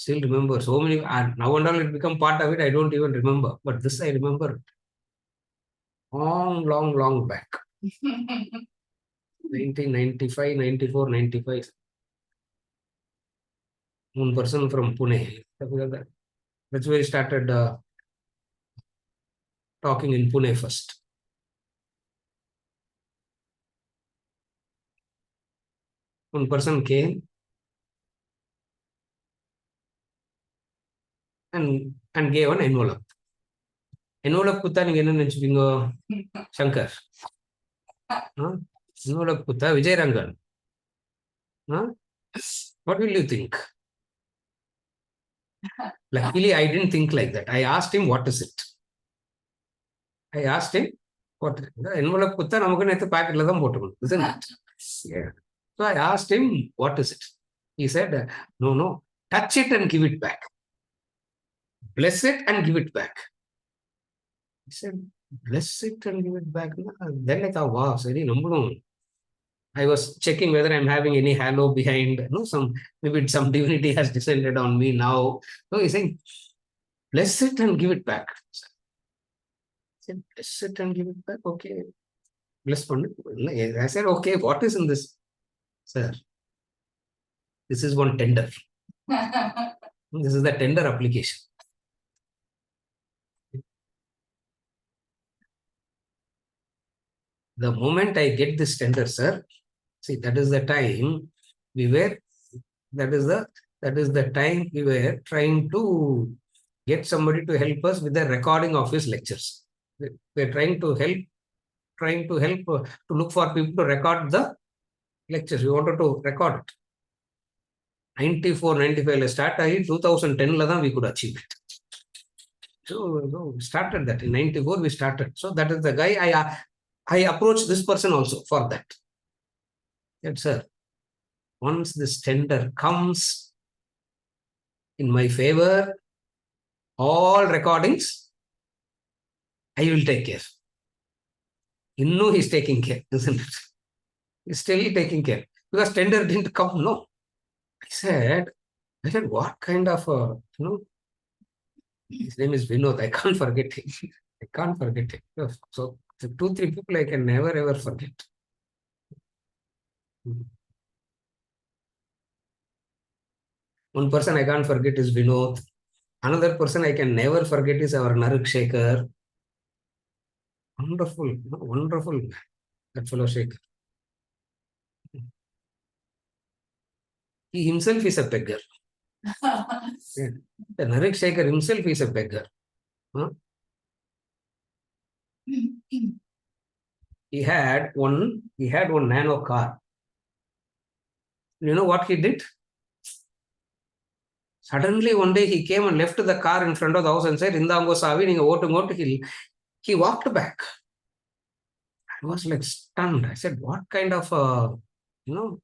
Still remember so many, now and all it become part of it, I don't even remember. But this I remember long back. 1995, 94, 95. One person from Pune. That's why I started talking in Pune first. One person came and gave an envelope. Envelope kutta neenga enna nenachipingo? Shankar. Envelope kutta Vijay Rangan. What will you think? Luckily, I didn't think like that. I asked him, what is it? I asked him, what the envelope kutta namakku nethu packet la dhaan potukonu, isn't it? Yeah. So I asked him, what is it? He said, no, touch it and give it back. Bless it and give it back. He said, bless it and give it back. Then I thought, wow, seri nambalum. I was checking whether I'm having any halo behind, maybe some divinity has descended on me now. So he's saying, bless it and give it back. I said, bless it and give it back. Okay. Bless pannu. I said, okay, what is in this? Sir, this is one tender. This is the tender application. The moment I get this tender, sir, see, that is the time we were trying to get somebody to help us with the recording of his lectures. We're trying to help to look for people to record the lectures. We wanted to record it. 94, 95 start, 2010 we could achieve it. So we started that. In 94 we started. So that is the guy I approached this person also for that. Yes, sir. Once this tender comes in my favor, all recordings, I will take care. Innu he's taking care, isn't it? He's still taking care. Because tender didn't come, no. I said, what kind of, his name is Vinod. I can't forget him. So 2-3 people I can never ever forget. One person I can't forget is Vinod. Another person I can never forget is our Naruk Shekhar. Wonderful, wonderful, that fellow Shekhar. He himself is a beggar. Yeah. The Narek Shekhar himself is a beggar. Huh? He had one nano car. You know what he did? Suddenly one day he came and left the car in front of the house and said, Indango Savi, ninga otu. He walked back. I was like stunned. I said, what kind of you know,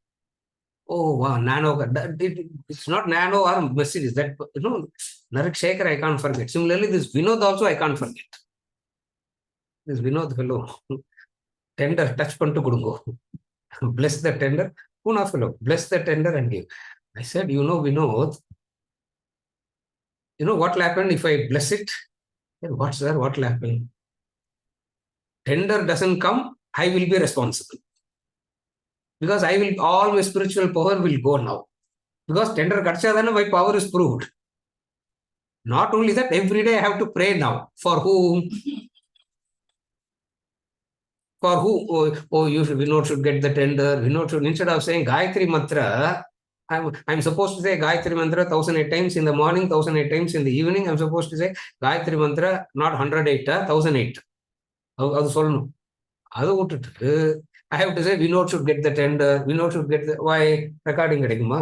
oh wow, nano car. It's not nano or Mercedes. That, Narek Shekhar I can't forget. Similarly, this Vinod also I can't forget. This Vinod fellow. Tender touch pantu kudungo. Bless the tender. Puna fellow. Bless the tender and give. I said, Vinod, what will happen if I bless it? Said, what, sir? What will happen? Tender doesn't come, I will be responsible. Because all my spiritual power will go now. Because tender kachadana, my power is proved. Not only that, every day I have to pray now. For whom? For who? Vinod should get the tender. Vinod should, instead of saying Gayatri Mantra, I'm supposed to say Gayatri Mantra 1008 times in the morning, 1008 times in the evening. I'm supposed to say Gayatri Mantra, not 108, 1008. அது சொல்லணும். அதை விட்டுட்டு I have to say Vinod should get the tender. Vinod should get the, why recording கிடைக்குமா?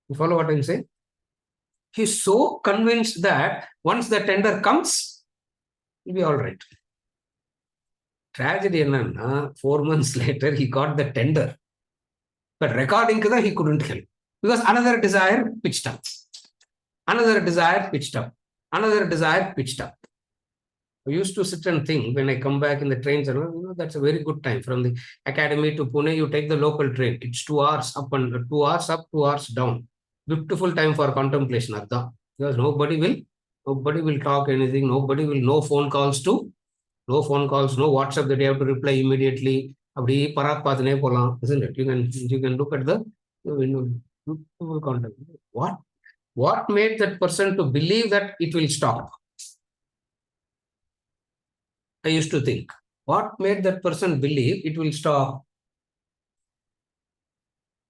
You follow what I'm saying? He's so convinced that once the tender comes, he'll be all right. Tragedy என்னன்னா 4 months later he got the tender. But recording he couldn't help. Because another desire pitched up. Another desire pitched up. Another desire pitched up. I used to sit and think when I come back in the trains, that's a very good time. From the academy to Pune, you take the local train. It's 2 hours up and 2 hours up, 2 hours down. Beautiful time for contemplation. Because nobody will talk anything. Nobody will, no phone calls, no WhatsApp that you have to reply immediately. Isn't it? You can look at the beautiful contemplation. What made that person to believe that it will stop? I used to think, what made that person believe it will stop?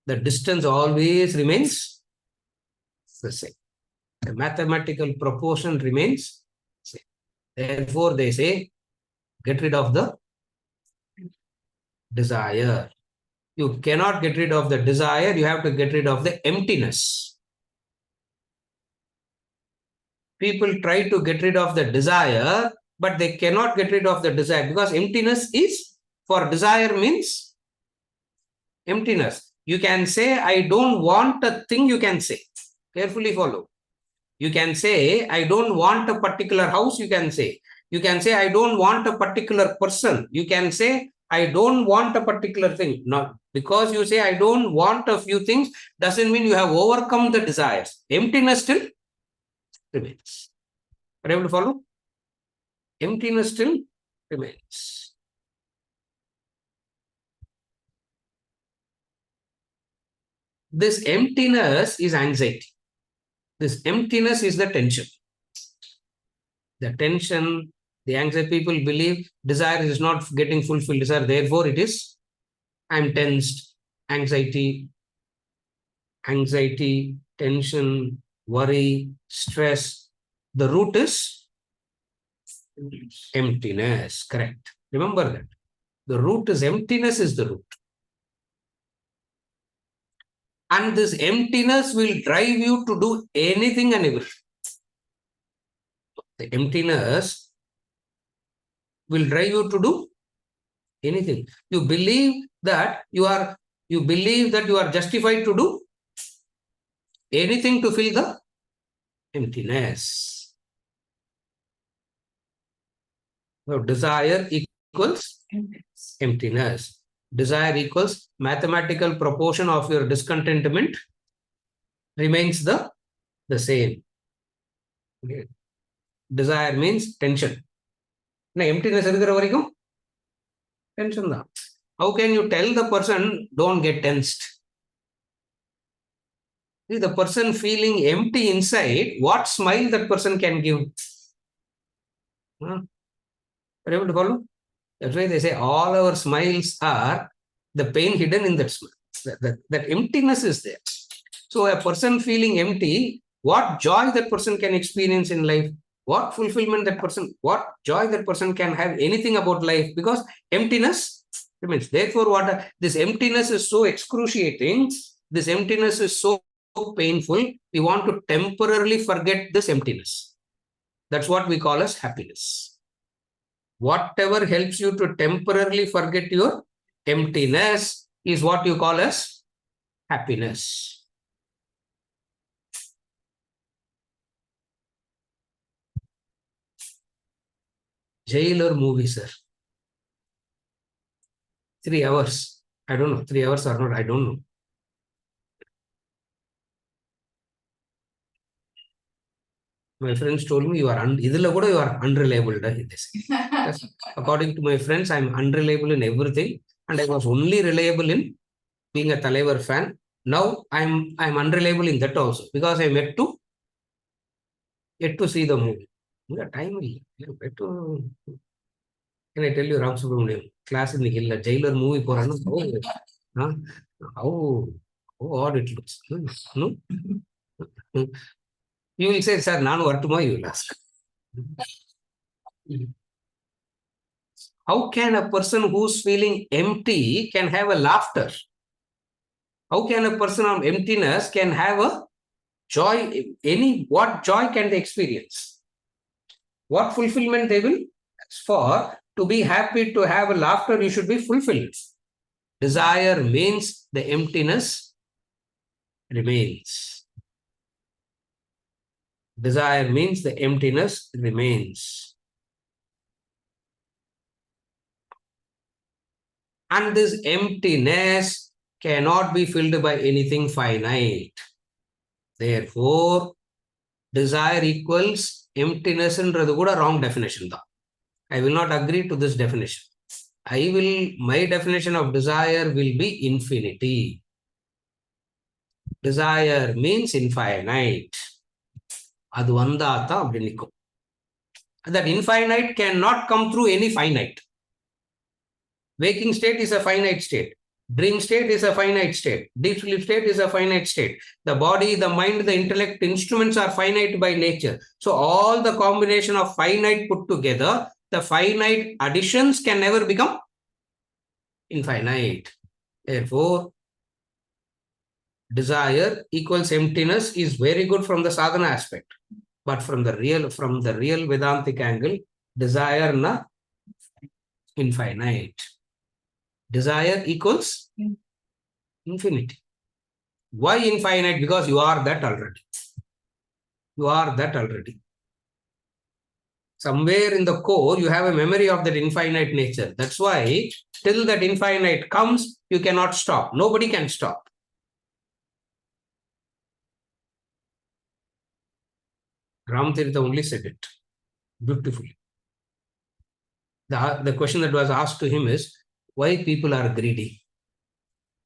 The distance always remains the same. The mathematical proportion remains the same. Therefore, they say, get rid of the desire. You cannot get rid of the desire. You have to get rid of the emptiness. People try to get rid of the desire, but they cannot get rid of the desire because emptiness is, for desire means emptiness. You can say, I don't want a thing, you can say. Carefully follow. You can say, I don't want a particular house, you can say. You can say, I don't want a particular person. You can say, I don't want a particular thing. Not because you say, I don't want a few things, doesn't mean you have overcome the desires. Emptiness still remains. Are you able to follow? Emptiness still remains. This emptiness is anxiety. This emptiness is the tension. The tension, the anxiety, people believe desire is not getting fulfilled. Desire, therefore it is, I'm tensed, anxiety, tension, worry, stress. The root is emptiness. Correct. Remember that. The root is emptiness is the root. And this emptiness will drive you to do anything and everything. The emptiness will drive you to do anything. You believe that you are justified to do anything to fill the emptiness. So desire equals emptiness. Desire equals mathematical proportion of your discontentment remains the same. Okay. Desire means tension. Emptiness இருக்கிற வரைக்கும் tension தான். How can you tell the person, don't get tensed? See, the person feeling empty inside, what smile that person can give? Huh? Are you able to follow? That's why they say all our smiles are the pain hidden in that smile. That emptiness is there. So a person feeling empty, what joy that person can experience in life, what fulfillment that person, what joy that person can have anything about life, because emptiness remains. Therefore, what this emptiness is so excruciating, this emptiness is so painful, we want to temporarily forget this emptiness. That's what we call as happiness. Whatever helps you to temporarily forget your emptiness is what you call as happiness. Jailer movie, sir. 3 hours. I don't know. 3 hours or not. I don't know. My friends told me you are unreliable. Yes. According to my friends, I'm unreliable in everything, and I was only reliable in being a Talaivar fan. Now I'm unreliable in that also because I'm yet to see the movie. Yeah, time yet to. Can I tell you Ram Subramaniam class in the hill, a jailer movie for huh? How odd it looks. No? You will say, sir, Nanu Vartuma, you will ask. How can a person who's feeling empty can have a laughter? How can a person of emptiness can have a joy? What joy can they experience? What fulfillment they will? For to be happy, to have a laughter, you should be fulfilled. Desire means the emptiness remains. Desire means the emptiness remains. And this emptiness cannot be filled by anything finite. Therefore, desire equals emptiness and wrong definition. I will not agree to this definition. My definition of desire will be infinity. Desire means infinite. That infinite cannot come through any finite. Waking state is a finite state. Dream state is a finite state. Deep sleep state is a finite state. The body, the mind, the intellect, instruments are finite by nature. So all the combination of finite put together, the finite additions can never become infinite. Therefore, desire equals emptiness is very good from the sadhana aspect. But from the real Vedantic angle, desire na infinite. Desire equals infinity. Why infinite? Because you are that already. You are that already. Somewhere in the core, you have a memory of that infinite nature. That's why till that infinite comes, you cannot stop. Nobody can stop. Ramatirtha only said it beautifully. The question that was asked to him is, why people are greedy?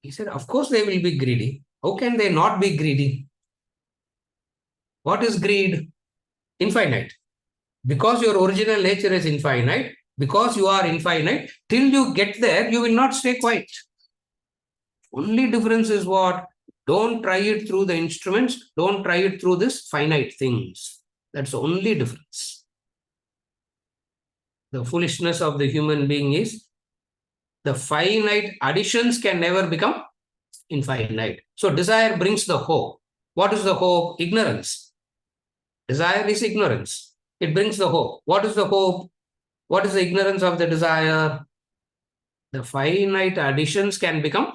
He said, of course they will be greedy. How can they not be greedy? What is greed? Infinite. Because your original nature is infinite, because you are infinite, till you get there, you will not stay quiet. Only difference is what? Don't try it through the instruments. Don't try it through this finite things. That's the only difference. The foolishness of the human being is the finite additions can never become infinite. So desire brings the hope. What is the hope? Ignorance. Desire is ignorance. It brings the hope. What is the hope? What is the ignorance of the desire? The finite additions can become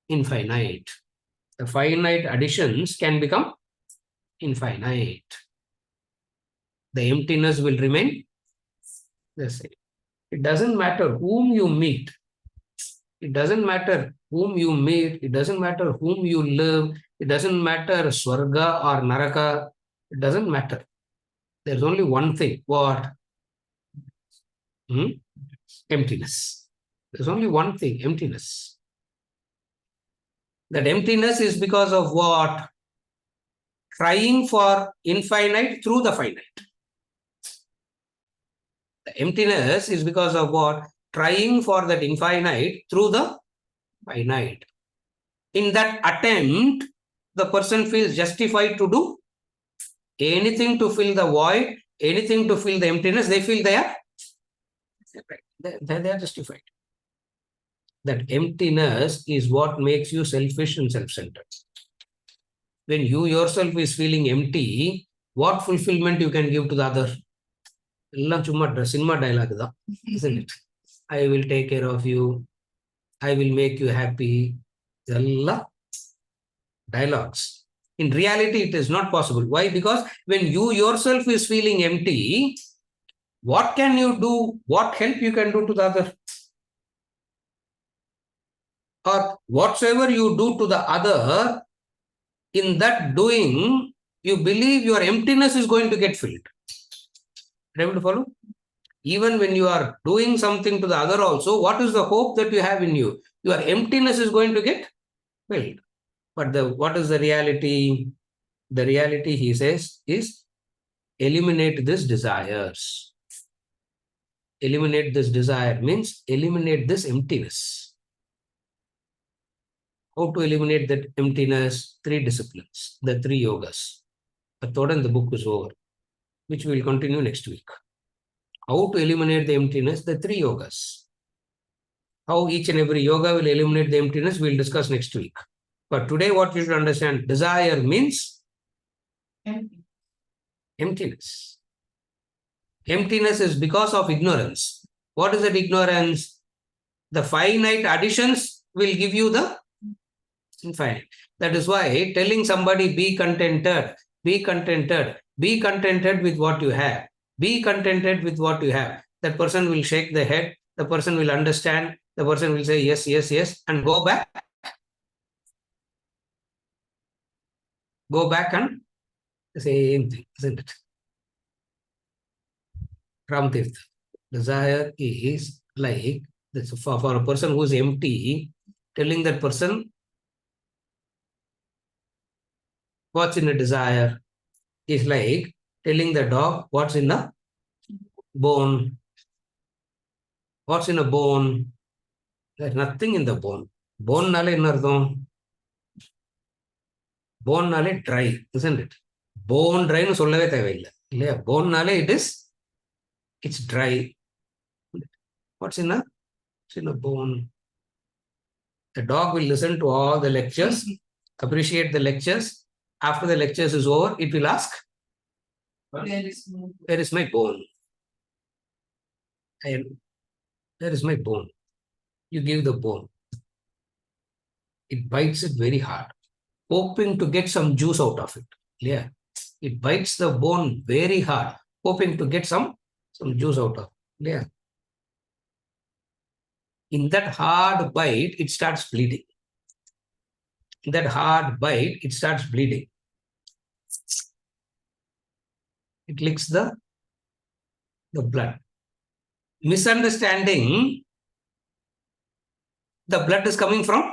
infinite. The finite additions can become infinite. The emptiness will remain the same. It doesn't matter whom you meet. It doesn't matter whom you meet. It doesn't matter whom you live. It doesn't matter Swarga or Naraka. It doesn't matter. There's only one thing. What? Emptiness. There's only one thing, emptiness. That emptiness is because of what? Trying for infinite through the finite. The emptiness is because of what? Trying for that infinite through the finite. In that attempt, the person feels justified to do anything to fill the void, anything to fill the emptiness. They feel they are justified. That emptiness is what makes you selfish and self-centered. When you yourself is feeling empty, what fulfillment you can give to the other? எல்லாம் சும்மா cinema dialogue தான், isn't it? I will take care of you, I will make you happy. இதெல்லாம் dialogues. In reality, it is not possible. Why? Because when you yourself is feeling empty, what can you do? What help you can do to the other? Or whatsoever you do to the other, in that doing, you believe your emptiness is going to get filled. Are you able to follow? Even when you are doing something to the other also, what is the hope that you have in you? Your emptiness is going to get filled. But what is the reality? The reality, he says, is eliminate these desires. Eliminate this desire means eliminate this emptiness. How to eliminate that emptiness? 3 disciplines, the 3 yogas. But the book is over, which we will continue next week. How to eliminate the emptiness? The 3 yogas. How each and every yoga will eliminate the emptiness, we will discuss next week. But today, what you should understand, desire means emptiness. Emptiness is because of ignorance. What is that ignorance? The finite additions will give you the infinite. That is why telling somebody be contented, be contented, be contented with what you have, be contented with what you have. That person will shake the head, the person will understand, the person will say yes, yes, yes, and go back. Go back and the same thing, isn't it? Ramtirth. Desire is like this for a person who is empty, telling that person what's in a desire is like telling the dog what's in a bone. What's in a bone? There's nothing in the bone. Bone nale enna artham? Bone nale dry, isn't it? Bone dry nu sollave thevilla. Illaya, bone nale it's dry. What's in a bone? The dog will listen to all the lectures, appreciate the lectures. After the lectures is over, it will ask, where is my bone? Where is my bone? You give the bone. It bites it very hard, hoping to get some juice out of it. Yeah. It bites the bone very hard, hoping to get some juice out of it. Yeah. In that hard bite, it starts bleeding. In that hard bite, it starts bleeding. It licks the blood. Misunderstanding, the blood is coming from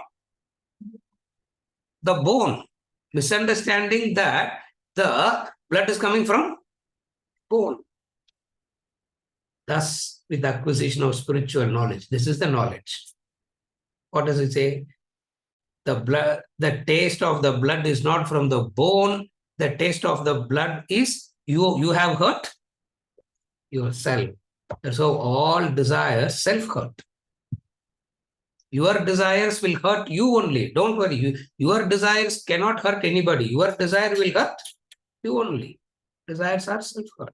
the bone. Misunderstanding that the blood is coming from bone. Thus, with the acquisition of spiritual knowledge, this is the knowledge. What does it say? The taste of the blood is not from the bone. The taste of the blood is you have hurt yourself. So all desires self-hurt. Your desires will hurt you only. Don't worry. Your desires cannot hurt anybody. Your desire will hurt you only. Desires are self-hurt.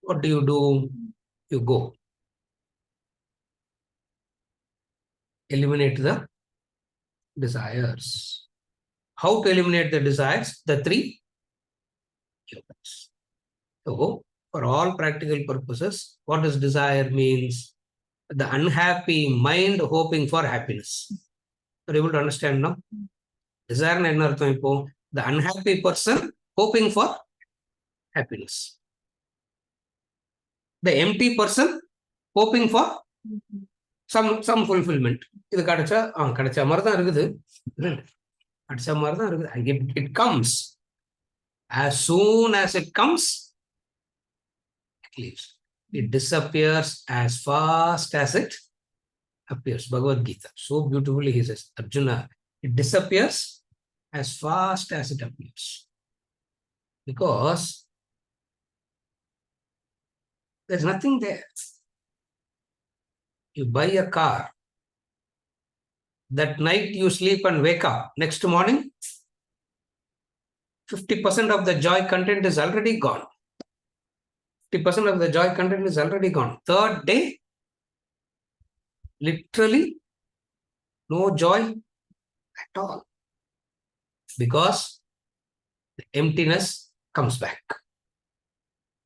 What do? You go. Eliminate the desires. How to eliminate the desires? The 3 yogas. So, for all practical purposes, what does desire means? The unhappy mind hoping for happiness. Are you able to understand now? Desire enna artham ipo? The unhappy person hoping for happiness. The empty person hoping for some fulfillment. இது கிடைச்ச மாதிரி தான் இருக்குது. கிடைச்ச மாதிரி தான் இருக்குது. It comes. As soon as it comes, it leaves. It disappears as fast as it appears. Bhagavad Gita. So beautifully he says, Arjuna, it disappears as fast as it appears. Because there's nothing there. You buy a car. That night you sleep and wake up. Next morning, 50% of the joy content is already gone. 50% of the joy content is already gone. Third day, literally no joy at all. Because the emptiness comes back.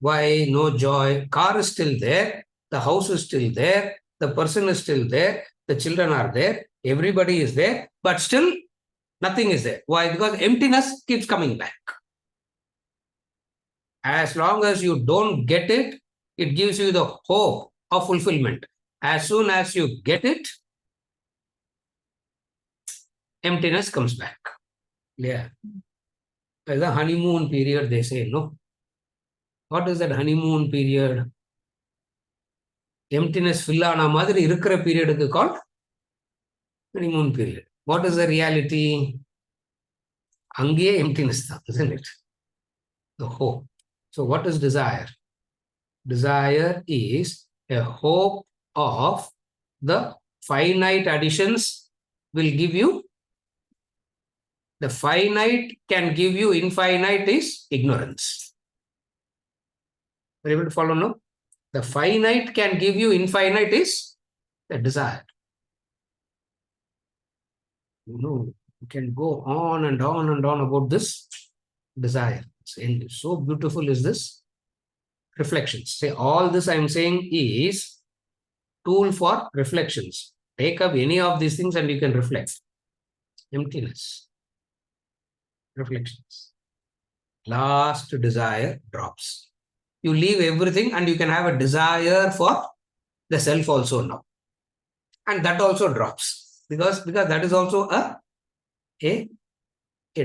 Why no joy? Car is still there. The house is still there. The person is still there. The children are there. Everybody is there. But still, nothing is there. Why? Because emptiness keeps coming back. As long as you don't get it, it gives you the hope of fulfillment. As soon as you get it, emptiness comes back. Yeah. The honeymoon period, they say, no? What is that honeymoon period? Emptiness fill ஆன மாதிரி இருக்கிற பீரியடுக்கு called honeymoon period. What is the reality? அங்கேயே emptiness தான், isn't it? The hope. So what is desire? Desire is a hope of the finite additions will give you. The finite can give you infinite is ignorance. Are you able to follow now? The finite can give you infinite is the desire. You can go on and on and on about this desire. So beautiful is this reflections. Say all this I am saying is tool for reflections. Take up any of these things and you can reflect. Emptiness. Reflections. Last desire drops. You leave everything and you can have a desire for the self also now. And that also drops. Because that is also a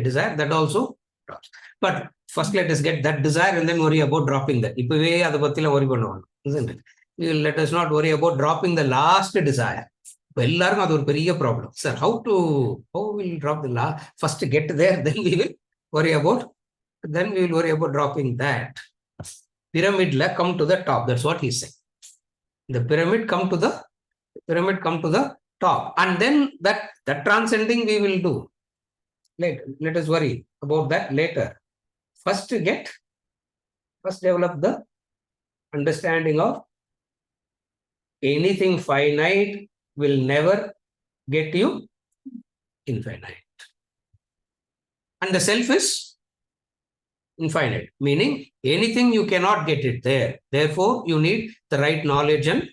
desire that also drops. But first let us get that desire and then worry about dropping that. இப்பவே அதை பத்தில worry பண்ணுவாங்க, isn't it? Let us not worry about dropping the last desire. இப்போ எல்லாருக்கும் அது ஒரு பெரிய problem. Sir, how will drop the last? First get there, then we will worry about dropping that. Pyramid come to the top. That's what he's saying. The pyramid come to the top. And then that transcending we will do. Let us worry about that later. First develop the understanding of anything finite will never get you infinite. And the self is infinite, meaning anything you cannot get it there. Therefore, you need the right knowledge and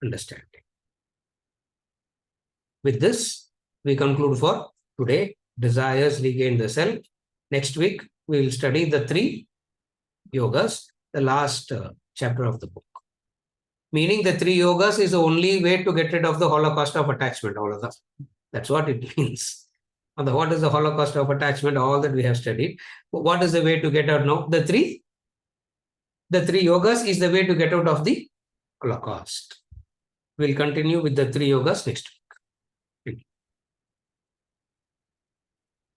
understanding. With this, we conclude for today. Desires regain the self. Next week, we will study the 3 yogas, the last chapter of the book. Meaning the 3 yogas is the only way to get rid of the Holocaust of attachment. All of that. That's what it means. What is the Holocaust of attachment? All that we have studied. What is the way to get out now? The three yogas is the way to get out of the Holocaust. We'll continue with the 3 yogas next week.